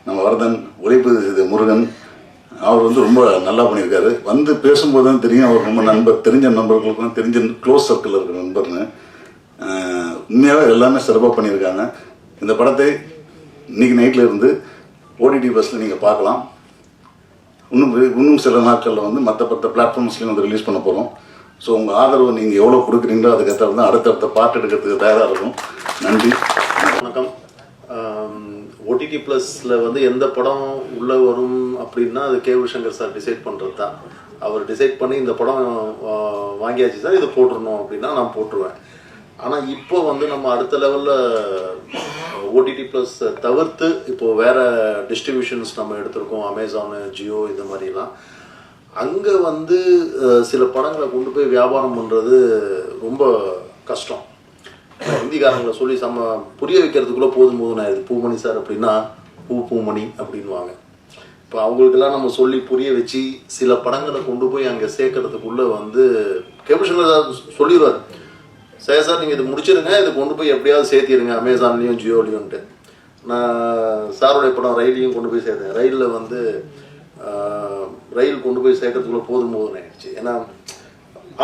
நம்ம வரதன், ஒளிப்பு செய்த முருகன், அவர் வந்து ரொம்ப நல்லா பண்ணியிருக்காரு. வந்து பேசும்போது தான் தெரியும் அவர் ரொம்ப தெரிஞ்ச நண்பர்களுக்கும் தெரிஞ்ச க்ளோஸ் சர்க்கிளில் இருக்கிற நண்பர்னு. உண்மையாகவே எல்லாமே சிறப்பாக பண்ணியிருக்காங்க. இந்த படத்தை இன்றைக்கி நைட்டில் இருந்து ஓடிடி பஸ்ஸில் நீங்கள் பார்க்கலாம். இன்னும் சில நாட்களில் வந்து மற்ற பிளாட்ஃபார்ம்ஸ்லையும் வந்து ரிலீஸ் பண்ண போகிறோம். ஸோ உங்கள் ஆதரவு நீங்கள் எவ்வளோ கொடுக்குறீங்களோ அதுக்கேற்ற தான் அடுத்தடுத்த பாட்டு எடுக்கிறதுக்கு தயாராக இருக்கும். நன்றி,
வணக்கம். ஓடிடி ப்ளஸில் வந்து எந்த படம் உள்ளே வரும் அப்படின்னா அது கேவி சங்கர் சார் டிசைட் பண்ணுறது தான். அவர் டிசைட் பண்ணி இந்த படம் வாங்கியாச்சு சார், இதை போட்டுருணும் அப்படின்னா நான் போட்டுருவேன். ஆனால் இப்போ வந்து நம்ம அடுத்த லெவலில் ஓடிடி ப்ளஸ் தவிர்த்து இப்போது வேறு டிஸ்ட்ரிபியூஷன்ஸ் நம்ம எடுத்திருக்கோம், அமேசானு, ஜியோ, இந்த மாதிரிலாம். அங்கே வந்து சில படங்களை கொண்டு போய் வியாபாரம் பண்ணுறது ரொம்ப கஷ்டம். ஹிந்திக்காரங்களை சொல்லி புரிய வைக்கிறதுக்குள்ளே போதும் ஆயிடுது. பூமணி சார் அப்படின்னா பூமணி அப்படின்வாங்க. இப்போ அவங்களுக்கெல்லாம் நம்ம சொல்லி புரிய வச்சு சில படங்களை கொண்டு போய் அங்கே சேர்க்கறதுக்குள்ளே வந்து கேபிள் சார் சொல்லிடுவார், சரி சார் நீங்கள் இது முடிச்சிருங்க, இது கொண்டு போய் எப்படியாவது சேர்த்திடுங்க அமேசான்லேயும் ஜியோலையும்ன்ட்டு. நான் சாருடைய படம் ரயிலையும் கொண்டு போய் சேர்த்தேன். ரயிலில் வந்து ரயில் கொண்டு போய் சேர்க்கறதுக்குள்ளே போதும் ஆயிடுச்சு. ஏன்னா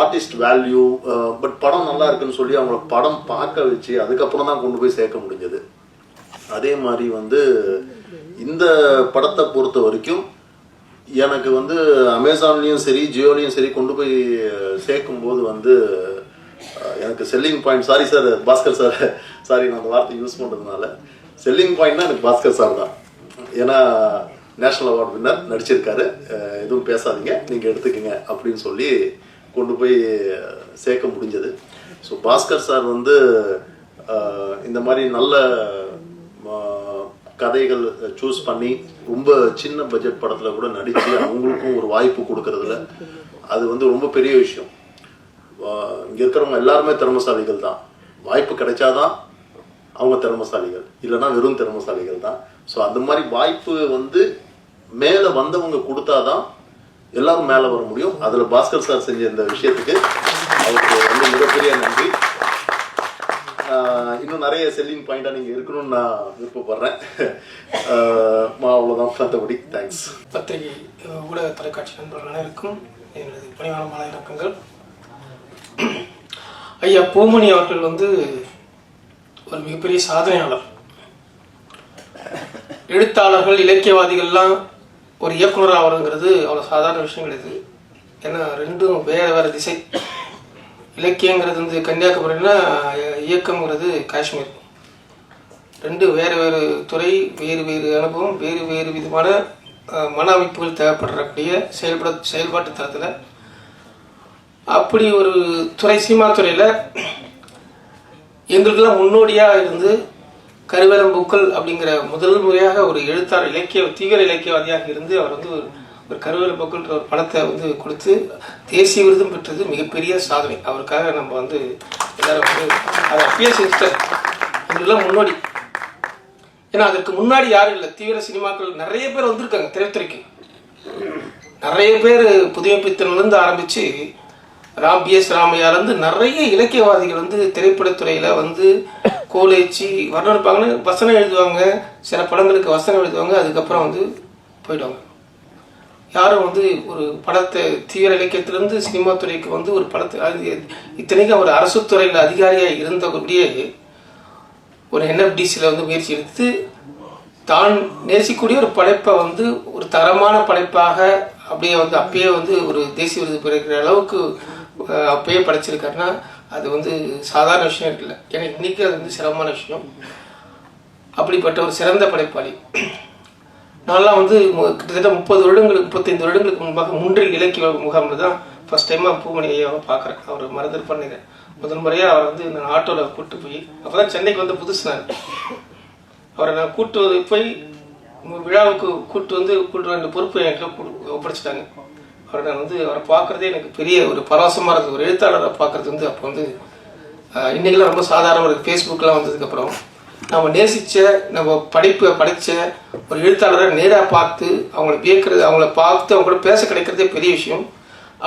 ஆர்டிஸ்ட் வேல்யூ, பட் படம் நல்லா இருக்குன்னு சொல்லி அவங்கள படம் பார்க்க வச்சு அதுக்கப்புறம் தான் கொண்டு போய் சேர்க்க முடிஞ்சது. அதே மாதிரி வந்து இந்த படத்தை பொறுத்த வரைக்கும் எனக்கு வந்து அமேசான்லேயும் சரி ஜியோலையும் சரி கொண்டு போய் சேர்க்கும்போது வந்து எனக்கு selling point, sorry sir Bhaskar sir, sorry நான் அந்த வார்த்தை யூஸ் பண்ணுறதுனால, செல்லிங் பாயிண்ட்னா எனக்கு பாஸ்கர் சார் தான். ஏன்னா நேஷ்னல் அவார்டு வின்னர் நடிச்சிருக்காரு, எதுவும் பேசாதீங்க நீங்கள் எடுத்துக்கங்க அப்படின்னு சொல்லி கொண்டு போய் சேர்க்க முடிஞ்சது. ஸோ பாஸ்கர் சார் வந்து இந்த மாதிரி நல்ல கதைகள் சூஸ் பண்ணி ரொம்ப சின்ன பட்ஜெட் படத்தில் கூட நடித்து அவங்களுக்கும் ஒரு வாய்ப்பு கொடுக்கறதுல அது வந்து ரொம்ப பெரிய விஷயம். இங்கே இருக்கிறவங்க எல்லாருமே திறமசாலிகள் தான். வாய்ப்பு கிடைச்சாதான் அவங்க திறமசாலிகள், இல்லைன்னா வெறும் திறமசாலிகள் தான். ஸோ அந்த மாதிரி வாய்ப்பு வந்து மேலே வந்தவங்க கொடுத்தாதான் எல்லாரும் மேலே வர முடியும். அதில் பாஸ்கர் சார் செஞ்ச இந்த விஷயத்துக்கு அவருக்கு வந்து மிகப்பெரிய நன்றி. இன்னும் நிறைய செல்லிங் பாயிண்டாக நீங்கள் இருக்கணும்னு நான் விருப்பப்படுறேன். அவ்வளோதான், மற்றபடி தேங்க்ஸ்.
பத்திரிகை ஊடக தொலைக்காட்சி நண்பர்கள் அனைவருக்கும் எனது பணிவான மாலை வணக்கங்கள். ஐயா பூமணி அவர்கள் வந்து ஒரு மிகப்பெரிய சாதனையாளர். எழுத்தாளர்கள், இலக்கியவாதிகள்லாம் ஒரு இயக்குனர் ஆகிறதுங்கிறது அவ்வளோ சாதாரண விஷயம் கிடையாது. ஏன்னா ரெண்டும் வேறு வேறு திசை. இலக்கியங்கிறது வந்து கன்னியாகுமரினா, இயக்கம்ங்கிறது காஷ்மீர். ரெண்டு வேறு வேறு துறை, வேறு வேறு அனுபவம், வேறு வேறு விதமான மன அமைப்புகள் தேவைப்படக்கூடிய செயல்பாட்டு தளத்தில் அப்படி ஒரு துறை, சீமா துறையில் எங்களுக்கெல்லாம் முன்னோடியாக இருந்து கருவேலம்பூக்கள் அப்படிங்கிற முதல் முறையாக ஒரு எழுத்தாளர், தீவிர இலக்கியவாதியாக இருந்து அவர் வந்து ஒரு கருவேலம்பூக்கள்ன்ற ஒரு படத்தை வந்து கொடுத்து தேசிய விருதும் பெற்றது மிகப்பெரிய சாதனை. அவருக்காக நம்ம வந்து எல்லாரும் வந்து அதை அப்பயே செஞ்சுட்டார். எங்களுக்கெல்லாம் முன்னோடி. ஏன்னா அதற்கு முன்னாடி யாரும் இல்லை. தீவிர சினிமாக்கள் நிறைய பேர் வந்திருக்காங்க திரைத்துறைக்கு. நிறைய பேர் புதுமை பித்தன்லேருந்து ஆரம்பித்து பிஎஸ் ராமையாலேருந்து நிறைய இலக்கியவாதிகள் வந்து திரைப்படத்துறையில் வந்து கோலேச்சி வர்ணிப்பாங்கன்னு வசனம் எழுதுவாங்க, சில படங்களுக்கு வசனம் எழுதுவாங்க, அதுக்கப்புறம் வந்து போயிடுவாங்க. யாரும் வந்து ஒரு படத்தை தீவிர இலக்கியத்திலேருந்து சினிமா துறைக்கு வந்து ஒரு படத்தை அது இத்தனைக்கும் அவர் அரசு துறையில் அதிகாரியாக இருந்தபடியே ஒரு என்எஃப்டிசியில் வந்து முயற்சி எடுத்து தான் நேசிக்கூடிய ஒரு படைப்பை வந்து ஒரு தரமான படைப்பாக அப்படியே வந்து அப்பயே வந்து ஒரு தேசிய விருது பெறுகிற அளவுக்கு அப்பயே படைச்சிருக்காருன்னா அது வந்து சாதாரண விஷயம் இல்லை. ஏன்னா இன்னைக்கு அது வந்து சிரமமான விஷயம். அப்படிப்பட்ட ஒரு சிறந்த படைப்பாளி. நான்லாம் வந்து கிட்டத்தட்ட 30 வருடங்களுக்கு 35 வருடங்களுக்கு முன்பாக முன்றில் இலக்கிய முகாமில் தான் ஃபர்ஸ்ட் டைமாக பூமணி ஐயாவை பார்க்குறேன். அவர் மறந்துருப்பான்னு முதல் முறையாக அவரை வந்து நான் ஆட்டோவில் கூப்பிட்டு போய், அப்போ தான் சென்னைக்கு வந்து புதுசு நான், அவரை நான் கூப்பிட்டு போய் விழாவுக்கு கூப்பிட்டு வந்த பொறுப்பு என்கிட்ட ஒப்படைச்சிட்டாங்க. அவரை நான் வந்து அவரை பார்க்குறதே எனக்கு பெரிய ஒரு பரவசமாக இருந்தது. ஒரு எழுத்தாளரை பார்க்குறது வந்து அப்போ வந்து இன்றைக்கெல்லாம் ரொம்ப சாதாரண ஒரு ஃபேஸ்புக்கெலாம் வந்ததுக்கப்புறம் நம்ம நேசித்த நம்ம படித்த ஒரு எழுத்தாளரை நேராக பார்த்து அவங்கள வியக்கிறது, அவங்கள பார்த்து அவங்க கூட பேச கிடைக்கிறதே பெரிய விஷயம்.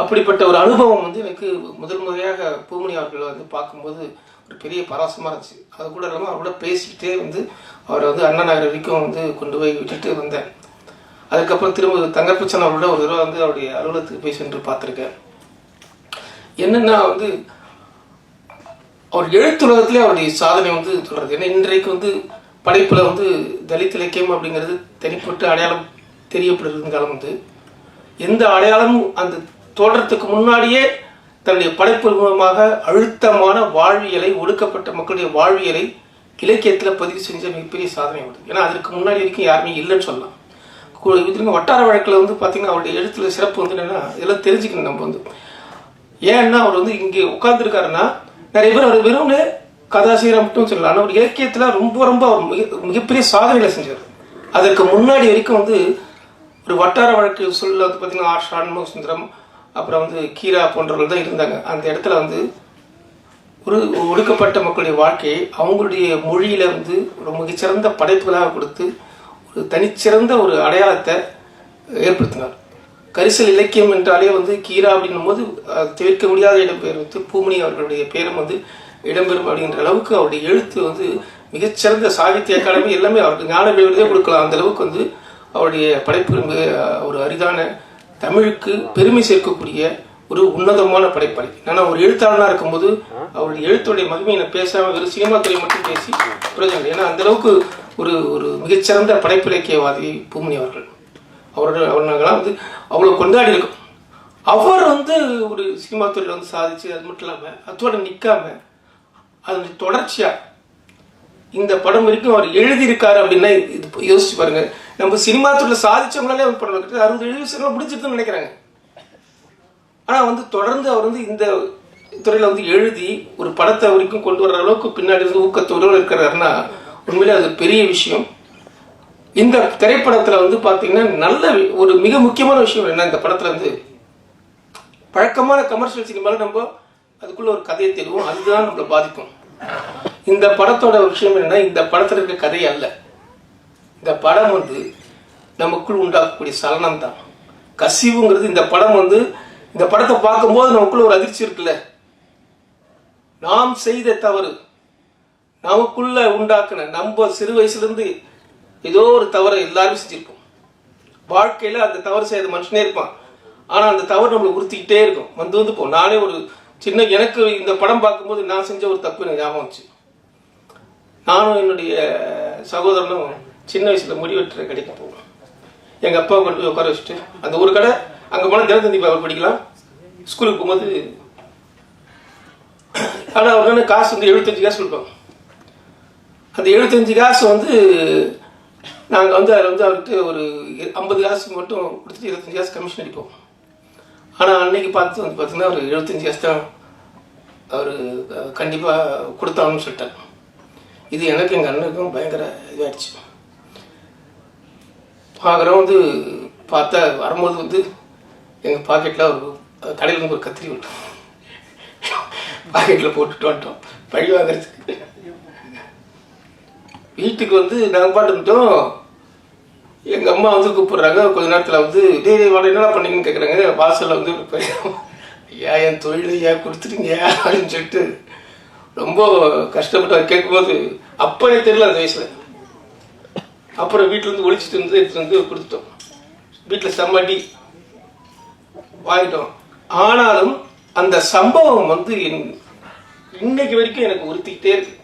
அப்படிப்பட்ட ஒரு அனுபவம் வந்து எனக்கு முதல் முறையாக பூமணி அவர்களை வந்து பார்க்கும்போது ஒரு பெரிய பரவசமாக இருந்துச்சு. அது கூட இல்லாமல் அவர் கூட பேசிக்கிட்டே வந்து அவரை வந்து அண்ணா நகர் வரைக்கும் வந்து கொண்டு போய் விட்டுட்டு வந்தேன். அதுக்கப்புறம் திரும்ப தங்கப்பிச்சன் அவரோட ஒரு தடவை வந்து அவருடைய அலுவலகத்துக்கு போய் சென்று பார்த்துருக்கேன். என்னென்னா வந்து அவர் எழுத்துலகத்திலே அவருடைய சாதனை வந்து சொல்கிறது. ஏன்னா இன்றைக்கு வந்து படைப்பில் வந்து தலித் இலக்கியம் அப்படிங்கிறது தனிப்பட்டு அடையாளம் தெரியப்படுறது காலம் வந்து எந்த அடையாளமும் அந்த தோற்றத்துக்கு முன்னாடியே தன்னுடைய படைப்பு மூலமாக அழுத்தமான வாழ்வியலை, ஒடுக்கப்பட்ட மக்களுடைய வாழ்வியலை இலக்கியத்தில் பதிவு செஞ்ச மிகப்பெரிய சாதனை வருது. ஏன்னா அதற்கு முன்னாடி வரைக்கும் யாருமே இல்லைன்னு சொல்லலாம். வட்டார வழக்கில் வந்து பார்த்தீங்கன்னா அவருடைய எழுத்துல சிறப்பு வந்து என்னென்னா இதெல்லாம் தெரிஞ்சுக்கணும். நம்ம வந்து ஏன்னா அவர் வந்து இங்கே உட்கார்ந்துருக்காருன்னா நிறைய பேர் அவர் வெறும்னு கதாசிரியர் மட்டும் சொல்லலாம். ஆனால் ஒரு இலக்கியத்தில் ரொம்ப ரொம்ப அவர் மிகப்பெரிய சாதனைகளை செஞ்சார். அதற்கு முன்னாடி வரைக்கும் வந்து ஒரு வட்டார வழக்கு சொல்ல வந்து பார்த்தீங்கன்னா ஆர் ஷான்முக சுந்தரம், அப்புறம் வந்து கீரா போன்றவர்கள் தான் இருந்தாங்க. அந்த இடத்துல வந்து ஒரு ஒடுக்கப்பட்ட மக்களுடைய வாழ்க்கையை அவங்களுடைய மொழியில வந்து ஒரு மிகச்சிறந்த படைப்புகளாக கொடுத்து ஒரு தனிச்சிறந்த ஒரு அடையாளத்தை ஏற்படுத்தினார். கரிசல் இலக்கியம் என்றாலே வந்து கீரா அப்படின்னும் போது தவிர்க்க முடியாத இடம்பெயர் வந்து பூமணி அவர்களுடைய பேரும் வந்து இடம்பெறும் அப்படிங்கிற அளவுக்கு அவருடைய எழுத்து வந்து மிகச்சிறந்த சாகித்ய அகாடமி எல்லாமே அவருக்கு ஞான விருதே கொடுக்கலாம். அந்த அளவுக்கு வந்து அவருடைய படைப்பு மிக ஒரு அரிதான தமிழுக்கு பெருமை சேர்க்கக்கூடிய ஒரு உன்னதமான படைப்பாளி. ஆனால் ஒரு எழுத்தாளனாக இருக்கும்போது அவருடைய எழுத்துடைய மகிமையை நான் பேசாமல் வெறும் சினிமா துறை மட்டும் பேசி பிரயோஜனம். ஏன்னா அந்த அளவுக்கு ஒரு ஒரு மிகச்சிறந்த படைப்பிலக்கியவாதி பூமணி அவர்கள். அவர்களாம் வந்து அவ்வளோ கொண்டாடி இருக்கும். அவர் வந்து ஒரு சினிமா துறையில் வந்து சாதிச்சு அது மட்டும் இல்லாமல் அதோட நிற்காம அதனுடைய தொடர்ச்சியாக இந்த படம் வரைக்கும் அவர் எழுதியிருக்காரு அப்படின்னா இது யோசிச்சு பாருங்க. நம்ம சினிமா துறையில் சாதிச்சவங்களாலே அவர் படம் 60-70 முடிச்சிருக்குன்னு நினைக்கிறாங்க. ஆனால் வந்து தொடர்ந்து அவர் வந்து இந்த துறையில் வந்து எழுதி ஒரு படத்தை வரைக்கும் கொண்டு வர்ற அளவுக்கு பின்னாடி வந்து ஊக்கத்தோடு இருக்கிறாருன்னா உண்மையிலே அது பெரிய விஷயம். இந்த திரைப்படத்தில் வந்து பார்த்தீங்கன்னா நல்ல ஒரு மிக முக்கியமான விஷயம் என்ன, இந்த படத்தில் வந்து பழக்கமான கமர்ஷியல் சினிமாவில் நம்ம அதுக்குள்ள ஒரு கதையை தெரியும், அதுதான் நம்மளை பாதிக்கும். இந்த படத்தோட விஷயம் என்னன்னா, இந்த படத்தில் இருக்க கதை அல்ல, இந்த படம் வந்து நமக்குள் உண்டாக்கக்கூடிய சலனம் தான். கசிவுங்கிறது இந்த படம் வந்து இந்த படத்தை பார்க்கும்போது நமக்குள்ள ஒரு அதிர்ச்சி இருக்குல்ல, நாம் செய்த தவறு நமக்குள்ள உண்டாக்குன, நம்ம சிறு வயசுலேருந்து ஏதோ ஒரு தவறை எல்லாரும் செஞ்சிருப்போம். வாழ்க்கையில் அந்த தவறு செய்த மனுஷனே இருப்பான். ஆனால் அந்த தவறு நம்மளை உறுத்திக்கிட்டே இருக்கும், வந்து போ. நானே ஒரு சின்ன எனக்கு இந்த படம் பார்க்கும்போது நான் செஞ்ச ஒரு தப்பு எனக்கு ஞாபகம் வந்துச்சு. நானும் என்னுடைய சகோதரனும் சின்ன வயசுல முடி வெட்டுற கடைக்கு போவோம். எங்கள் அப்பாவை கொண்டு போய் உட்கார வச்சுட்டு அந்த ஒரு கடை அங்கே போனால் தினத்தந்தி பேப்பர் படிக்கலாம். ஸ்கூலுக்கு போகும்போது ஆனால் அவருக்கு காசு வந்து 75 காசு கொடுப்பாங்க. அந்த 75 காசு வந்து நாங்கள் வந்து அதில் வந்து அவருக்கு ஒரு 50 காசு மட்டும் கொடுத்துட்டு 25 காசு கமிஷன் அடிப்போம். ஆனால் அன்னைக்கு பார்த்து வந்து பார்த்தீங்கன்னா ஒரு 75 காசு தான் அவர் கண்டிப்பாக கொடுத்தாங்கன்னு சொல்லிட்டார். இது எனக்கு எங்கள் அண்ணனுக்கும் பயங்கர இதாகிடுச்சு. பார்க்குறோம் வந்து பார்த்தா வரும்போது வந்து எங்கள் பாக்கெட்டில் ஒரு கடையில் இருந்து ஒரு கத்திரி விட்டோம், பாக்கெட்டில் போட்டுட்டு வந்துட்டோம் பழி வாங்குறதுக்கு. வீட்டுக்கு வந்து நாங்கள் பாட்டு இருந்துட்டோம். எங்கள் அம்மா வந்து கூப்பிடுறாங்க. கொஞ்ச நேரத்தில் வந்து டேய் வாழ என்ன பண்ணீங்கன்னு கேட்குறாங்க. வாசலில் வந்து ஐயா என் தொழில் ஏன் கொடுத்துட்டீங்க அப்படின்னு சொல்லிட்டு ரொம்ப கஷ்டப்பட்டு கேட்கும்போது அப்போ எனக்கு தெரியல அந்த வயசில். அப்புறம் வீட்டிலேருந்து ஒழிச்சிட்டு வந்து எடுத்துட்டு வந்து கொடுத்துட்டோம். வீட்டில் செம்மடி வாங்கிட்டோம். ஆனாலும் அந்த சம்பவம் வந்து இன்னைக்கு வரைக்கும் எனக்கு உறுத்திக்கிட்டே இருக்கு.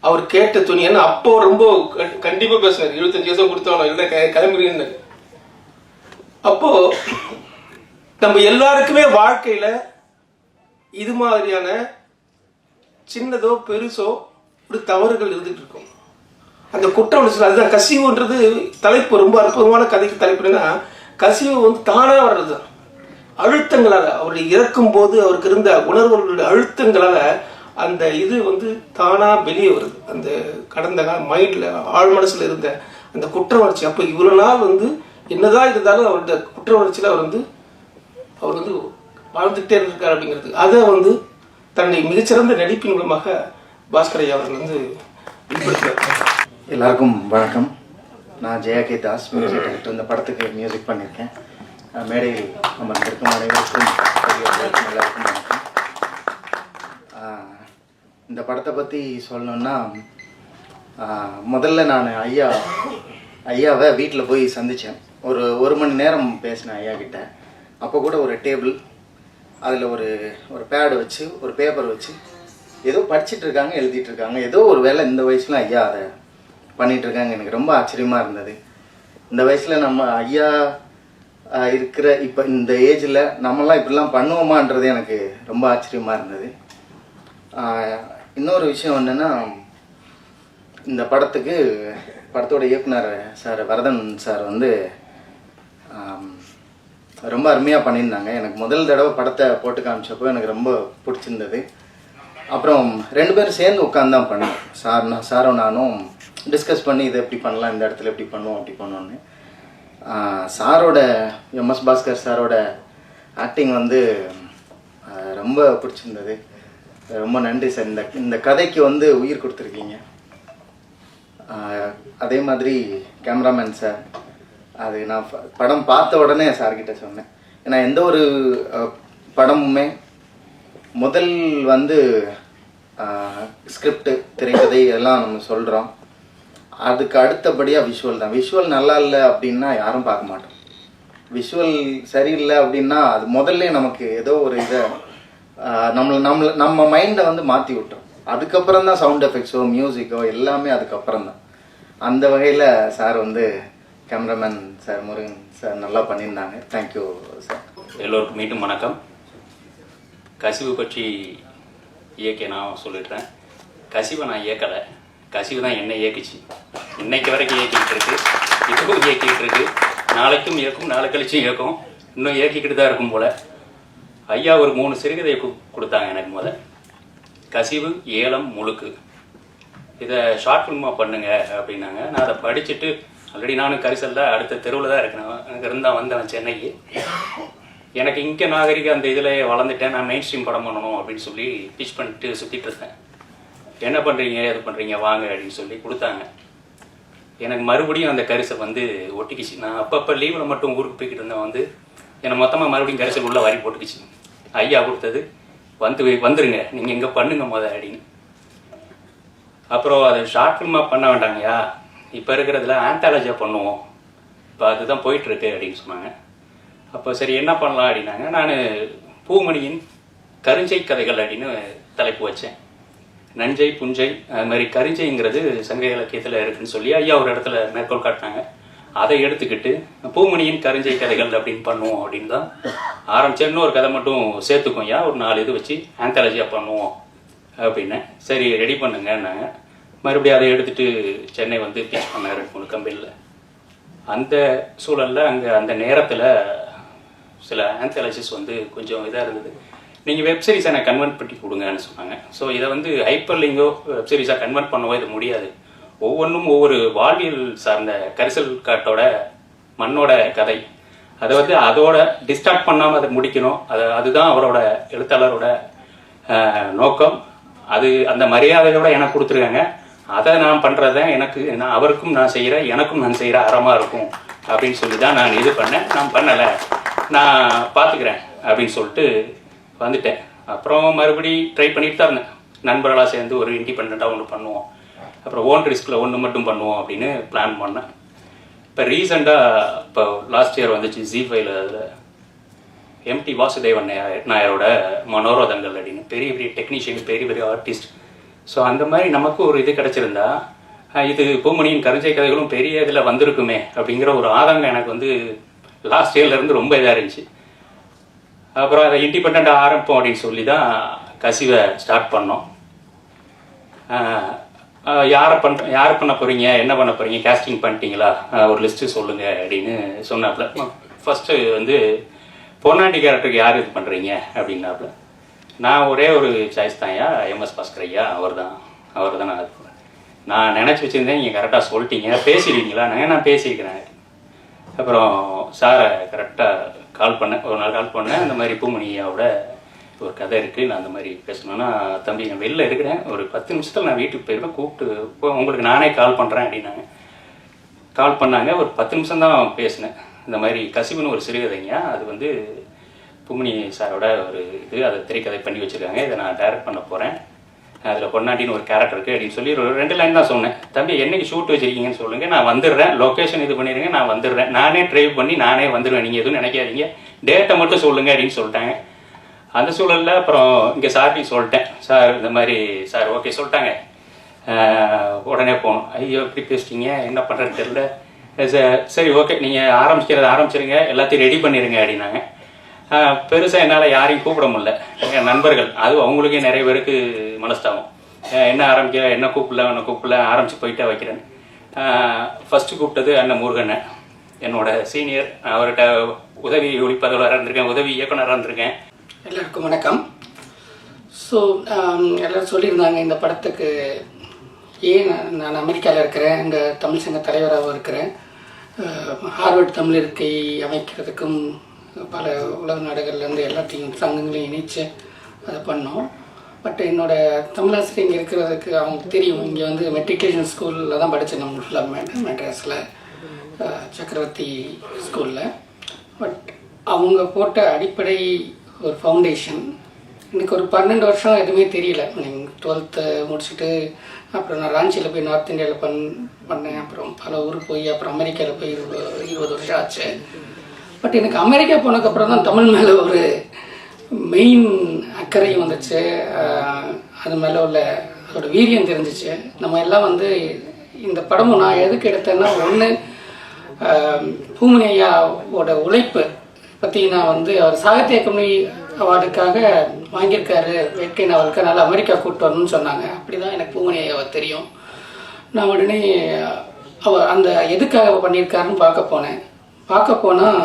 அவர் கேட்ட துணி ஏன்னா அப்போ ரொம்ப கண்டிப்பா பேசினார். 25 வருஷம் கொடுத்தோம் இல்லை கிளம்புறீங்கன்னு. அப்போ நம்ம எல்லாருக்குமே வாழ்க்கையில இது மாதிரியான சின்னதோ பெருசோ ஒரு தவறுகள் இருந்துட்டு இருக்கும். அந்த குற்ற உணர்ச்சி அதுதான் கசிவுன்றது தலைப்பு. ரொம்ப அற்புதமான கதைக்கு தலைப்புனா கசிவு வந்து தானா வர்றது. அழுத்தங்களால அவருடைய இறக்கும் போது அவருக்கு இருந்த உணர்வுகளுடைய அழுத்தங்களால அந்த இது வந்து தானா வெளியே வருது. அந்த கடந்த கால மைண்ட்ல ஆழ் மனசுல இருந்த அந்த குற்ற உணர்ச்சி. அப்போ இவ்வளவு நாள் வந்து என்னதான் இருந்தாலும் அவருடைய குற்ற உணர்ச்சியில அவர் வந்து வாழ்ந்துகிட்டே இருக்கார் அப்படிங்கிறது. அதை வந்து தன்னுடைய மிகச்சிறந்த நடிப்பின் மூலமாக பாஸ்கர் ஐயா அவர்கள் வந்து வெளிப்படுத்துகிறார்.
எல்லாருக்கும் வணக்கம். நான் Jaya K Das, music director. இந்த படத்துக்கு மியூசிக் பண்ணியிருக்கேன். மேடையில் அமர்ந்திருக்கும் அனைவருக்கும் எல்லாருக்கும் வணக்கம். இந்த படத்தை பற்றி சொல்லணுன்னா முதல்ல நான் ஐயாவை வீட்டில் போய் சந்தித்தேன். ஒரு மணி நேரம் பேசினேன் ஐயா கிட்ட. அப்போ கூட ஒரு டேபிள், அதில் ஒரு பேடு வச்சு ஒரு பேப்பர் வச்சு ஏதோ படிச்சுட்டு இருக்காங்க, எழுதிட்டு இருக்காங்க. ஏதோ ஒரு வேலை இந்த வயசுல ஐயா அதை பண்ணிட்டு இருக்காங்க. எனக்கு ரொம்ப ஆச்சரியமாக இருந்தது. இந்த வயசில் நம்ம ஐயா இருக்கிற இப்போ இந்த ஏஜில் நம்மலாம் இப்படிலாம் பண்ணுவோமான்றது எனக்கு ரொம்ப ஆச்சரியமாக இருந்தது. இன்னொரு விஷயம் என்னென்னா, இந்த படத்தோட இயக்குனர் சார் வரதன் சார் வந்து ரொம்ப அருமையாக பண்ணியிருந்தாங்க. எனக்கு முதல் தடவை படத்தை போட்டு காமிச்சப்போ எனக்கு ரொம்ப பிடிச்சிருந்தது. அப்புறம் 2 பேரும் சேர்ந்து உட்காந்து தான் பண்ணோம். சாரும் நானும் டிஸ்கஸ் பண்ணி இதை எப்படி பண்ணலாம், இந்த இடத்துல எப்படி பண்ணுவோம், அப்படி பண்ணோன்னு. சாரோட எம்எஸ் பாஸ்கர் சாரோட ஆக்டிங் வந்து ரொம்ப பிடிச்சிருந்தது. ரொம்ப நன்றி சார். இந்த கதைக்கு வந்து உயிர் கொடுத்துருக்கீங்க. அதே மாதிரி கேமராமேன் சார், அது நான் படம் பார்த்த உடனே சார்கிட்ட சொன்னேன். ஏன்னா எந்த ஒரு படமுமே முதல் வந்து ஸ்கிரிப்ட், திரைக்கதை எல்லாம் நம்ம சொல்கிறோம். அதுக்கு அடுத்தபடியாக விஷுவல் தான். விஷுவல் நல்லா இல்லை அப்படின்னா யாரும் பார்க்க மாட்டோம். விஷுவல் சரியில்லை அப்படின்னா அது முதல்ல நமக்கு ஏதோ ஒரு இதை நம்ம மைண்டை வந்து மாற்றி விட்டுரும். அதுக்கப்புறம் தான் சவுண்ட் எஃபெக்ட்ஸோ மியூசிக்கோ எல்லாமே அதுக்கப்புறம் தான். அந்த வகையில் சார் வந்து கேமராமேன் சார் முருகன் சார் நல்லா பண்ணியிருந்தாங்க. Thank you sir.
எல்லோருக்கும் மீண்டும் வணக்கம். கசிவு பற்றி இயக்கிய நான் சொல்லிடுறேன். கசிவை நான் இயக்கலை, கசிவு தான் என்னை இயக்குச்சு. இன்னைக்கு வரைக்கும் இயக்கிக்கிட்டு இருக்கு, இதுவும் இயக்கிக்கிட்டு இருக்கு, நாளைக்கும் இயக்கும், நாளை கழிச்சும் இயக்கும், இன்னும் இயக்கிக்கிட்டு தான் இருக்கும் போல. ஐயா ஒரு 3 சிறுகதையை கொடுத்தாங்க எனக்கு. கசிவு, ஏலம், முழுக்கு, இதை ஷார்ட் ஃபிலிமாக பண்ணுங்க அப்படின்னாங்க. நான் அதை படிச்சுட்டு ஆல்ரெடி நானும் கரிசலில் அடுத்த தெருவில் தான் இருக்கேன். அங்கே இருந்தால் வந்தேன் சென்னைக்கு. எனக்கு இங்கே நாகரிக அந்த இதில் வளர்ந்துட்டேன். நான் மெயின் ஸ்ட்ரீம் படம் பண்ணணும் அப்படின்னு சொல்லி பிச் பண்ணிட்டு சுற்றிட்டு இருந்தேன். என்ன பண்ணுறீங்க, எது பண்ணுறீங்க, வாங்க அப்படின்னு சொல்லி கொடுத்தாங்க. எனக்கு மறுபடியும் அந்த கரிசல் வந்து ஒட்டிக்கிச்சு. நான் அப்பப்போ லீவில் மட்டும் ஊருக்கு போய்கிட்டு இருந்தேன். என்னை மொத்தமாக மறுபடியும் கரிசல் உள்ள வாரி போட்டுக்கிச்சு. ஐயா கொடுத்தது வந்துருங்க, நீங்கள் இங்கே பண்ணுங்க அப்படின்னு. அப்புறம் அதை ஷார்ட் ஃபிலிமாக பண்ண வேண்டாங்கய்யா, இப்போ இருக்கிறதுல ஆந்தாலஜியாக பண்ணுவோம், இப்போ அதுதான் போயிட்டுருக்கு அப்படின்னு சொன்னாங்க. அப்போ சரி என்ன பண்ணலாம் அப்படின்னாங்க. நான் பூமணியின் கருஞ்சை கதைகள் அப்படின்னு தலைப்பு வச்சேன். நஞ்சை, புஞ்சை, அது மாதிரி கருஞ்சைங்கிறது சங்க இலக்கியத்தில் இருக்குன்னு சொல்லி ஐயா ஒரு இடத்துல மேற்கோள் காட்டினாங்க. அதை எடுத்துக்கிட்டு பூமணியின் கருஞ்சை கதைகள் அப்படின்னு பண்ணுவோம் அப்படின்னு தான் ஆரம்பித்தேன். இன்னொரு கதை மட்டும் சேர்த்துக்கோம் ஐயா, ஒரு 4 இது வச்சு ஆந்தாலஜியாக பண்ணுவோம் அப்படின்னு. சரி ரெடி பண்ணுங்கன்னாங்க. மறுபடியும் அதை எடுத்துகிட்டு சென்னை வந்து பிச் பண்ணார் 3 கம்பெனியில். அந்த சூழலில் அங்கே அந்த நேரத்தில் சில ஆந்தாலஜிஸ் வந்து கொஞ்சம் இதாக இருந்தது. நீங்கள் வெப்சீரிஸை நான் கன்வெர்ட் பண்ணி கொடுங்கன்னு சொன்னாங்க. ஸோ இதை வந்து ஹைப்பர்லிங்கோ வெப்சீரிஸாக கன்வெர்ட் பண்ணவோ இது முடியாது. ஒவ்வொன்றும் ஒவ்வொரு வாழ்வியல் சார்ந்த கரிசல் காட்டோட மண்ணோட கதை. அதை வந்து அதோட டிஸ்டார்ட் பண்ணாமல் அதை முடிக்கணும். அதுதான் அவரோட எழுத்தாளரோட நோக்கம். அது அந்த மரியாதையோட எனக்கு கொடுத்துருக்காங்க. அதை நான் பண்ணுறது தான் எனக்கு நான் அவருக்கும் நான் செய்கிறேன் எனக்கும் நான் செய்கிற அறமாக இருக்கும் அப்படின்னு சொல்லி தான் நான் இது பண்ணேன். நான் பண்ணலை, நான் பார்த்துக்கிறேன் அப்படின்னு சொல்லிட்டு வந்துட்டேன். அப்புறம் மறுபடி ட்ரை பண்ணிட்டு தான் இருந்தேன். நண்பர்களாக சேர்ந்து ஒரு இண்டிபெண்ட்டாக ஒன்று பண்ணுவோம், அப்புறம் ஓன் ரிஸ்கில் ஒன்று மட்டும் பண்ணுவோம் அப்படின்னு பிளான் பண்ணேன். இப்போ ரீசெண்டாக இப்போ லாஸ்ட் இயர் வந்துச்சு ஜி5ல, அதில் எம்டி வாசுதேவன் நாயரோட மனோரதங்கள் அப்படின்னு பெரிய பெரிய டெக்னீஷியன், பெரிய பெரிய ஆர்டிஸ்ட். ஸோ அந்த மாதிரி நமக்கு ஒரு இது கிடச்சிருந்தா இது பூமணியின் கருஞ்சை கதைகளும் பெரிய இதில் வந்திருக்குமே அப்படிங்கிற ஒரு ஆதங்கம் எனக்கு வந்து லாஸ்ட் இயர்லேருந்து ரொம்ப இதாக இருந்துச்சு. அப்புறம் அதை இண்டிபெண்ட்டாக ஆரம்பிப்போம் அப்படின்னு சொல்லி தான் கசிவை ஸ்டார்ட் பண்ணோம். யார் பண்ண போகிறீங்க, என்ன பண்ண போகிறீங்க, கேஸ்டிங் பண்ணிட்டீங்களா, ஒரு லிஸ்ட்டு சொல்லுங்கள் அப்படின்னு சொன்னாப்புல. ஃபஸ்ட்டு வந்து பொன்னாண்டி கேரக்டருக்கு யார் இது பண்ணுறீங்க அப்படின்னாப்புல. நான் ஒரே ஒரு சாய்ஸ் தான், எம்எஸ் பாஸ்கர் ஐயா, அவர் தான் நான் இது பண்ணேன். நான் நினச்சி வச்சுருந்தேன், நீங்கள் கரெக்டாக சொல்லிட்டீங்க, பேசிடுவீங்களா, நான் பேசியிருக்கிறேன். அப்புறம் சாரை கரெக்டாக கால் பண்ணேன், ஒரு நாள் கால் பண்ணேன். அந்த மாதிரி பூமணி ஐயாவோட ஒரு கதை இருக்குது, நான் அந்த மாதிரி பேசணுன்னா, தம்பி நான் வெளில இருக்கிறேன், ஒரு 10 நிமிஷத்தில் நான் வீட்டுக்கு போயிருவேன், கூப்பிட்டு உங்களுக்கு நானே கால் பண்ணுறேன் அப்படின்னாங்க. கால் பண்ணாங்க, ஒரு 10 நிமிஷம் தான் பேசினேன். இந்த மாதிரி கசிவுன்னு ஒரு சிறுகதைங்க, அது வந்து பூமணி சாரோட ஒரு இது, அதை திரைக்கதை பண்ணி வச்சுருக்காங்க, இதை நான் டைரக்ட் பண்ண போகிறேன், அதில் பொன்னாண்டின்னு ஒரு கேரக்டர் இருக்குது அப்படின்னு சொல்லி ஒரு 2 லைன் தான் சொன்னேன். தம்பி என்னைக்கு ஷூட் வச்சுருக்கீங்கன்னு சொல்லுங்கள், நான் வந்துடுறேன், லொக்கேஷன் இது பண்ணிடுங்க, நான் வந்துடுறேன், நானே ட்ரைவ் பண்ணி நானே வந்துடுவேன், நீங்கள் எதுவும் நினைக்காதீங்க, டேட்டை மட்டும் சொல்லுங்கள் அப்படின்னு சொல்லிட்டாங்க. அந்த சூழலில் அப்புறம் இங்கே சார்ட்டி சொல்லிட்டேன், சார் இந்த மாதிரி சார் ஓகே சொல்லிட்டாங்க, உடனே போகணும். ஐயோ எப்படி பேசிட்டீங்க, என்ன பண்ணுறதுன்னு தெரியல, சரி ஓகே நீங்கள் ஆரம்பிச்சிருங்க, எல்லாத்தையும் ரெடி பண்ணிடுங்க அப்படின்னாங்க. பெருசாக என்னால் யாரையும் கூப்பிட முடியல, என் நண்பர்கள் அது அவங்களுக்கே நிறைய பேருக்கு மனஸ்தாபம், என்ன ஆரம்பிக்க, என்ன கூப்பிடல ஆரம்பித்து போயிட்டே வைக்கிறேன்னு. ஃபஸ்ட்டு கூப்பிட்டது அண்ணன் முருகனை, என்னோட சீனியர், அவர்கிட்ட உதவி ஒளிப்பதிவாளராக இருந்திருக்கேன், உதவி இயக்குனராக இருந்திருக்கேன்.
எல்லாருக்கும் வணக்கம். ஸோ எல்லோரும் சொல்லியிருந்தாங்க இந்த படத்துக்கு ஏன் நான் அமெரிக்காவில் இருக்கிறேன், இங்கே தமிழ் சங்க தலைவராகவும் இருக்கிறேன், ஹார்வர்ட் தமிழ் இருக்கை அமைக்கிறதுக்கும் பல உலக நாடுகள்லேருந்து எல்லாத்தையும் சங்கங்களையும் இணைச்சு அதை பண்ணோம். பட் என்னோடய தமிழாசிரியர் இங்கே இருக்கிறதுக்கு அவங்களுக்கு தெரியும், இங்கே வந்து மெட்ரிகுலேஷன் ஸ்கூலில் தான் படித்தேன், நம்ம ஃபுல்லாக மெட்ராஸில் சக்கரவர்த்தி ஸ்கூலில். பட் அவங்க போட்ட அடிப்படை ஒரு ஃபவுண்டேஷன் எனக்கு ஒரு 12 வருஷம் எதுவுமே தெரியல. நீங்கள் 12th முடிச்சுட்டு அப்புறம் நான் ராஞ்சியில் போய் நார்த் இந்தியாவில் பண்ணேன், அப்புறம் பல ஊர் போய் அப்புறம் அமெரிக்காவில் போய் 20 வருஷம் ஆச்சு. பட் எனக்கு அமெரிக்கா போனதுக்கப்புறம் தான் தமிழ் மேலே ஒரு மெயின் அக்கறை வந்துச்சு, அது மேலே உள்ள அதோட வீரியம் தெரிஞ்சிச்சு. நம்ம எல்லாம் வந்து இந்த படமும் நான் எதுக்கு எடுத்தேன்னா, ஒன்று பூமணி ஐயாவோட உழைப்பு பற்றி நான் வந்து அவர் சாகித்ய அகாடமி அவார்டுக்காக வாங்கியிருக்காரு வேட்கை நாவலுக்கு, அதனால் அமெரிக்கா கூப்பிட்டு வரணும்னு சொன்னாங்க. அப்படி தான் எனக்கு பூமணி ஐயாவை தெரியும். நான் உடனே அவர் அந்த எதுக்காக பண்ணியிருக்காருன்னு பார்க்க போனால்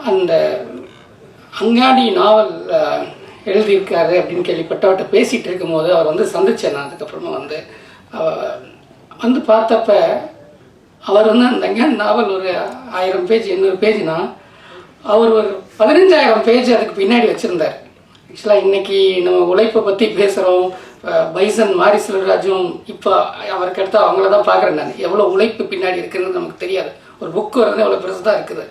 அந்த அங்காடி நாவல் எழுதியிருக்காரு அப்படின்னு கேள்விப்பட்டு அவர்கிட்ட பேசிகிட்டு இருக்கும்போது அவர் வந்து சந்தித்தேன். நான் அதுக்கப்புறமா வந்து பார்த்தப்ப அவர் வந்து அந்த அங்காடி நாவல் ஒரு 1000 பேஜ் 800 பேஜ்னா அவர் ஒரு 15,000 பேஜ் அதுக்கு பின்னாடி வச்சுருந்தார். ஆக்சுவலாக இன்றைக்கி நம்ம உழைப்பை பற்றி பேசுகிறோம், பைசன் மாரி செல்வராஜும் இப்போ அவருக்கு அடுத்து அவங்கள தான் பார்க்குறேன் நான். எவ்வளோ உழைப்பு பின்னாடி இருக்குதுன்னு நமக்கு தெரியாது, ஒரு புக்கு வரது எவ்வளோ பெருசு தான் இருக்குது.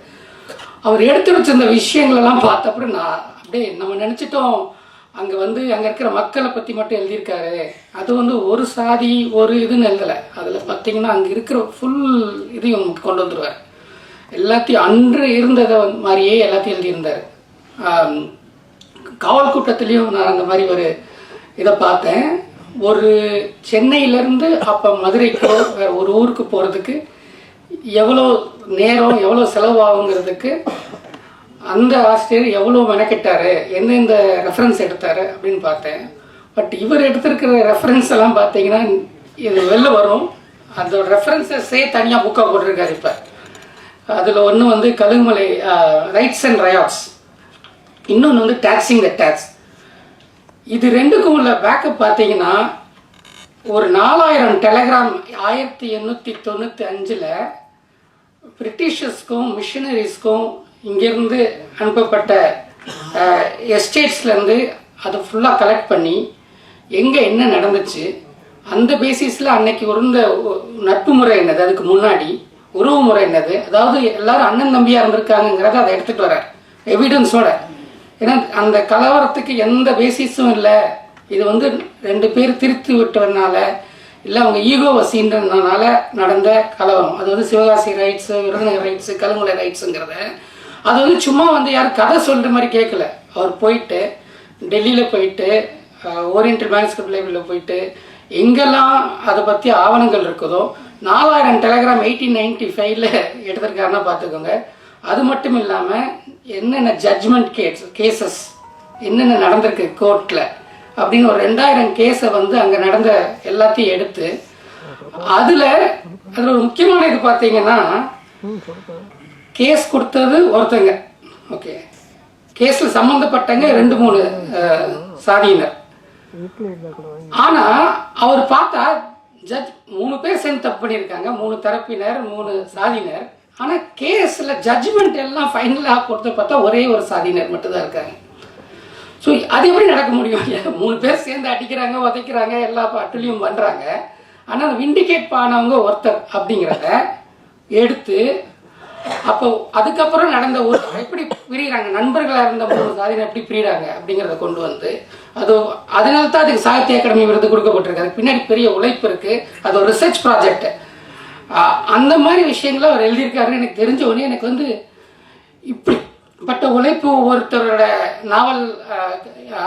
அவர் எடுத்து வச்சிருந்த விஷயங்களெல்லாம் பார்த்தப்ப நான் அப்படியே நம்ம நினச்சிட்டோம், அங்கே இருக்கிற மக்களை பற்றி மட்டும் எழுதியிருக்காரு, அது வந்து ஒரு சாதி ஒரு இதுன்னு எழுதலை. அதில் பார்த்தீங்கன்னா அங்கே இருக்கிற ஃபுல் இதையும் நமக்கு கொண்டு வந்துடுவார். எல்லாத்தையும் அன்று இருந்ததை மாதிரியே எல்லாத்தையும் எழுதியிருந்தார். காவல் கூட்டத்துலேயும் நான் அந்த மாதிரி ஒரு இதை பார்த்தேன். ஒரு சென்னையிலேருந்து அப்போ மதுரைக்கோ வேறு ஒரு ஊருக்கு போகிறதுக்கு எவ்வளோ நேரம் எவ்வளோ செலவாகுங்கிறதுக்கு அந்த ஆசிரியர் எவ்வளோ மெனக்கிட்டார், எந்தெந்த ரெஃபரன்ஸ் எடுத்தார் அப்படின்னு பார்த்தேன். பட் இவர் எடுத்திருக்கிற ரெஃபரன்ஸ் எல்லாம் பார்த்தீங்கன்னா இது வெளில வரும், அதோட ரெஃபரன்ஸஸே தனியாக புக்காக போட்டிருக்காரு. இப்போ அதில் ஒன்று வந்து கழுகுமலை ரைட்ஸ் அண்ட் ரயாட்ஸ், இன்னொன்று வந்து டாக்ஸிங் த டேக்ஸ். இது ரெண்டுக்கும் உள்ள பேக்கப் பார்த்தீங்கன்னா ஒரு 4000 டெலகிராம் 1895 பிரிட்டிஷர்ஸ்க்கும் மிஷனரிஸ்க்கும் இங்கேருந்து அனுப்பப்பட்ட எஸ்டேட்ஸ்லேருந்து அதை ஃபுல்லாக கலெக்ட் பண்ணி எங்கே என்ன நடந்துச்சு,
அந்த பேசிஸில் அன்னைக்கு இருந்த நட்பு முறை என்னது, அதுக்கு முன்னாடி உறவு முறை என்னது, அதாவது எல்லாரும் அண்ணன் தம்பியாக இருந்திருக்காங்கிறத அதை எடுத்துகிட்டு வர்றார் எவிடன்ஸோட. ஏன்னா அந்த கலவரத்துக்கு எந்த பேசிஸும் இல்லை, இது வந்து 2 பேர் திருத்தி விட்டதுனால இல்லை அவங்க ஈகோ வசின்றதுனால நடந்த கலவரம். அது வந்து சிவகாசி ரைட்ஸு, விருதுநகர் ரைட்ஸு, கழுங்குலை ரைட்ஸுங்கிறத அது வந்து சும்மா வந்து யாரும் கதை சொல்கிற மாதிரி கேட்கல. அவர் போயிட்டு டெல்லியில் போயிட்டு ஓரியன்டல் மேனுஸ்கிரிப்ட் லைப்ரரியில் போயிட்டு எங்கெல்லாம் அதை பற்றி ஆவணங்கள் இருக்குதோ 4000 டெலகிராம் 1895 எடுத்திருக்காருன்னா பார்த்துக்கோங்க. அது மட்டும் இல்லாமல் என்னென்ன ஜட்ஜ்மெண்ட் கேசஸ் என்னென்ன நடந்திருக்கு கோர்ட்டில் அப்படின்னு ஒரு 2000 கேஸை வந்து அங்கே நடந்த எல்லாத்தையும் எடுத்து அதில் ஒரு முக்கியமான இது பார்த்தீங்கன்னா கேஸ் கொடுத்தது ஒருத்தங்க, ஓகே, கேஸில் சம்மந்தப்பட்டங்க 2-3 சாதியினர். ஆனால் அவர் பார்த்தா ஜட்ஜ் 3 பேர் சேர்ந்து தப்பு பண்ணியிருக்காங்க, 3 தரப்பினர் 3 சாதியினர். ஆனால் கேஸில் ஜட்ஜ்மெண்ட் எல்லாம் ஃபைனலாக கொடுத்து பார்த்தா ஒரே ஒரு சாதியினர் மட்டும்தான் இருக்காங்க. ஸோ அது எப்படி நடக்க முடியும்? 3 பேர் சேர்ந்து அடிக்கிறாங்க, உதைக்கிறாங்க, எல்லா அட்டுலியும் பண்ணுறாங்க. ஆனால் விண்டிகேட் ஆனவங்க ஒருத்தர் அப்படிங்கிறத எடுத்து அப்போ அதுக்கப்புறம் நடந்த ஒரு எப்படி பிரிகிறாங்க, நண்பர்களாக இருந்த 3 சாதியினர் எப்படி பிரிகிறாங்க அப்படிங்கிறத கொண்டு வந்து அது அதனால தான் அதுக்கு சாகித்ய அகாடமி விருது கொடுக்கப்பட்டிருக்கு. அதுக்கு பின்னாடி பெரிய உழைப்பு இருக்குது, அது ஒரு ரிசர்ச் ப்ராஜெக்ட். அந்த மாதிரி விஷயங்களை அவர் எழுதியிருக்காருன்னு எனக்கு தெரிஞ்ச உடனே எனக்கு வந்து இப்படிப்பட்ட உழைப்பு ஒவ்வொருத்தரோட நாவல்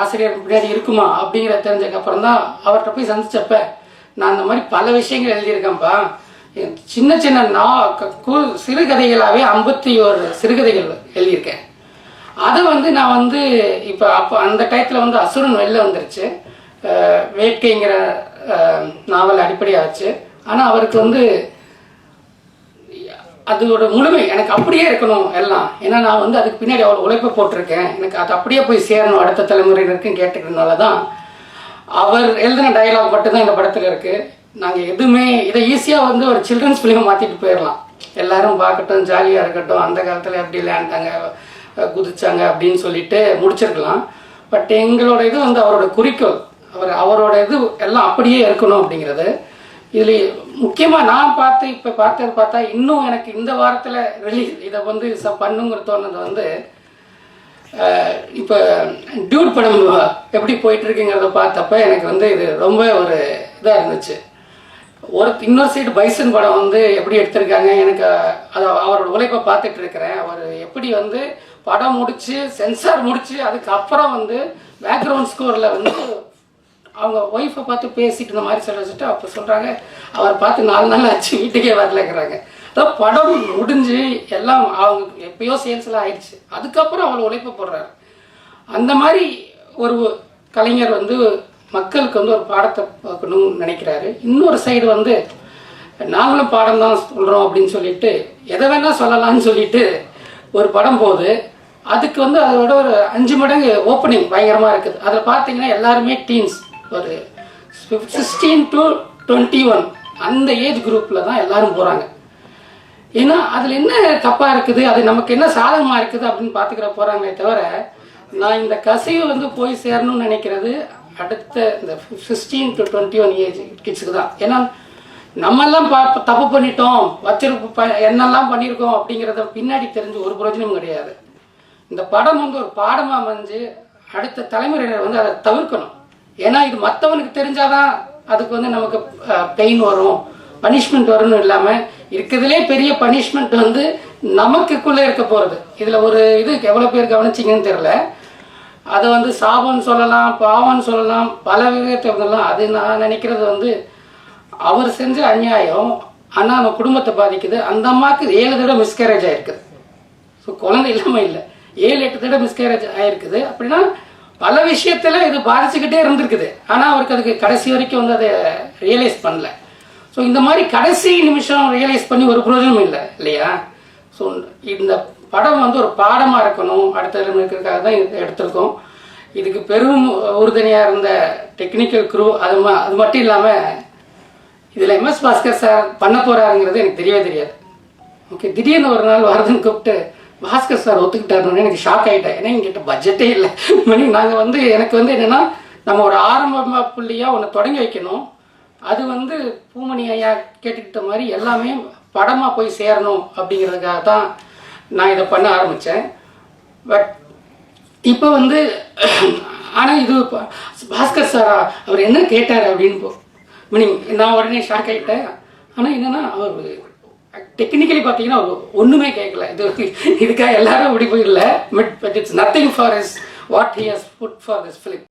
ஆசிரியர் பின்னாடி இருக்குமா அப்படிங்கிற தெரிஞ்சதுக்கப்புறம் தான் அவர்கிட்ட போய் சந்திச்சப்ப நான் அந்த மாதிரி பல விஷயங்கள் எழுதியிருக்கேன்ப்பா, சின்ன சின்ன சிறுகதைகளாகவே 51 சிறுகதைகள் எழுதியிருக்கேன். அதை வந்து நான் வந்து இப்போ அப்போ அந்த டயத்தில் வந்து அசுரன் வெளில வந்துருச்சு, வேட்கைங்கிற நாவல் அடிப்படையாக ஆச்சு. ஆனால் அவருக்கு வந்து அதோட முழுமை எனக்கு அப்படியே இருக்கணும் எல்லாம், ஏன்னா நான் வந்து அதுக்கு பின்னாடி அவ்வளோ உழைப்பை போட்டிருக்கேன், எனக்கு அது அப்படியே போய் சேரணும் அடுத்த தலைமுறையினருக்குன்னு கேட்டுக்கிறதுனால தான் அவர் எழுதின டயலாக் மட்டும்தான் இந்த படத்தில் இருக்குது. நாங்கள் எதுவுமே இதை ஈஸியாக வந்து ஒரு சில்ட்ரன்ஸ் ஃபிலிமை மாற்றிட்டு போயிடலாம், எல்லாரும் பார்க்கட்டும், ஜாலியாக இருக்கட்டும், அந்த காலத்தில் எப்படி விளையாண்டாங்க குதிச்சாங்க அப்படின்னு சொல்லிட்டு முடிச்சிருக்கலாம். பட் எங்களோட இது வந்து அவரோட குறிக்கோள், அவரோட இது எல்லாம் அப்படியே இருக்கணும் அப்படிங்கிறது. இதில் முக்கியமாக நான் இப்போ பார்த்தா இன்னும் எனக்கு இந்த வாரத்தில் ரிலீஸ் இதை வந்து பண்ணுங்கிற தோணுது வந்து இப்போ டியூட் படம் எப்படி போயிட்டுருக்குங்கிறத பார்த்தப்ப எனக்கு வந்து இது ரொம்ப ஒரு இதாக இருந்துச்சு. இன்னொரு சைடு பைசன் படம் வந்து எப்படி எடுத்திருக்காங்க, எனக்கு அதை அவரோட உழைப்பை பார்த்துட்டு இருக்கிறேன். அவர் எப்படி வந்து படம் முடித்து சென்சார் முடித்து அதுக்கப்புறம் வந்து பேக்ரவுண்ட் ஸ்கோரில் வந்து அவங்க ஒய்ஃபை பார்த்து பேசிட்டு இந்த மாதிரி சொல்ல வச்சுட்டு அப்போ சொல்கிறாங்க அவர் பார்த்து 4 நாள் ஆச்சு வீட்டுக்கே வரலங்கிறாங்க. அதான் படம் முடிஞ்சு எல்லாம் அவங்க எப்பயோ சேல்ஸ்லாம் ஆயிடுச்சு, அதுக்கப்புறம் அவர் உழைப்பை போடுறாரு. அந்த மாதிரி ஒரு கலைஞர் வந்து மக்களுக்கு வந்து ஒரு பாடத்தை பார்க்கணும்னு நினைக்கிறாரு. இன்னொரு சைடு வந்து நாங்களும் பாடம் தான் சொல்கிறோம் அப்படின்னு சொல்லிட்டு எதை வேணால் சொல்லலாம்னு சொல்லிட்டு ஒரு படம் போகுது. அதுக்கு வந்து அதோட ஒரு 5 மடங்கு ஓப்பனிங் பயங்கரமாக இருக்குது. அதில் பார்த்தீங்கன்னா எல்லாருமே டீன்ஸ், ஒரு 16 to 21 அந்த ஏஜ் குரூப்பில் தான் எல்லாரும் போகிறாங்க. ஏன்னா அதில் என்ன தப்பாக இருக்குது, அது நமக்கு என்ன சாதகமாக இருக்குது அப்படின்னு பார்த்துக்கிற போகிறாங்களே தவிர நான் இந்த கசிவு வந்து போய் சேரணும்னு நினைக்கிறது அடுத்த இந்த 16 to 21 ஏஜ் கிட்ஸுக்கு தான். ஏன்னா நம்மெல்லாம் தப்பு பண்ணிட்டோம், என்னெல்லாம் பண்ணியிருக்கோம் அப்படிங்கிறத பின்னாடி தெரிஞ்சு ஒரு பிரயோஜனமும் கிடையாது. இந்த படம் வந்து ஒரு பாடமாக அமைஞ்சு அடுத்த தலைமுறையினர் வந்து அதை தவிர்க்கணும். ஏன்னா இது மற்றவனுக்கு தெரிஞ்சாதான் அதுக்கு வந்து நமக்கு பெயின் வரும், பனிஷ்மெண்ட் வரும்னு இல்லாமல் இருக்கிறதுலே பெரிய பனிஷ்மெண்ட் வந்து நமக்குள்ளே இருக்க போகிறது. இதில் ஒரு இது எவ்வளோ பேர் கவனிச்சிங்கன்னு தெரில, அதை வந்து சாபம்னு சொல்லலாம், பாவம்னு சொல்லலாம், பல விதத்தை சொல்லலாம். அது நான் நினைக்கிறது வந்து அவர் செஞ்ச அநியாயம், ஆனால் நம்ம குடும்பத்தை பாதிக்குது. அந்த அம்மாவுக்கு 7 தடவை மிஸ்கேரேஜ் ஆகிருக்குது. ஸோ குழந்தை இல்லாமல் இல்லை, 7-8 தடவை மிஸ்கேரேஜ் ஆகிருக்குது. அப்படின்னா பல விஷயத்தில் இது பாதிச்சுக்கிட்டே இருந்திருக்குது. ஆனால் அவருக்கு அதுக்கு கடைசி வரைக்கும் வந்து அதை ரியலைஸ் பண்ணல. ஸோ இந்த மாதிரி கடைசி நிமிஷம் ரியலைஸ் பண்ணி ஒரு பிரயோஜனம் இல்லை இல்லையா? ஸோ இந்த படம் வந்து ஒரு பாடமாக இருக்கணும் அடுத்த இருக்கிறதுக்காக தான் இது எடுத்திருக்கோம். இதுக்கு பெரும் உறுதுணையாக இருந்த டெக்னிக்கல் குரூ, அது மட்டும் இல்லாமல் இதில் எம்எஸ் பாஸ்கர் சார் பண்ண போகிறாருங்கிறது எனக்கு தெரியவே தெரியாது. ஓகே, திடீர்னு ஒரு நாள் வரதுன்னு கூப்பிட்டு பாஸ்கர் சார் ஒத்துக்கிட்டாருன்னு எனக்கு ஷாக் ஆகிட்டேன். ஏன்னா எங்கிட்ட பட்ஜெட்டே இல்லை. நாங்கள் வந்து எனக்கு வந்து என்னென்னா நம்ம ஒரு ஆரம்ப புள்ளியாக ஒன்று தொடங்கி வைக்கணும், அது வந்து பூமணி ஐயா கேட்டுக்கிட்ட மாதிரி எல்லாமே படமாக போய் சேரணும் அப்படிங்கிறதுக்காக தான் நான் இதை பண்ண ஆரம்பித்தேன். பட் இப்போ வந்து ஆனால் இது பாஸ்கர் சாரா அவர் என்ன கேட்டார் அப்படின்னு மீனிங் நான் உடனே ஷாக் ஆகிட்டேன். ஆனால் என்னென்னா அவர் டெக்னிக்கலி பார்த்தீங்கன்னா அவர் ஒன்றுமே கேட்கல. இதுக்காக எல்லாரும் அப்படி போயிடல. But it's nothing for is what he has put for this film.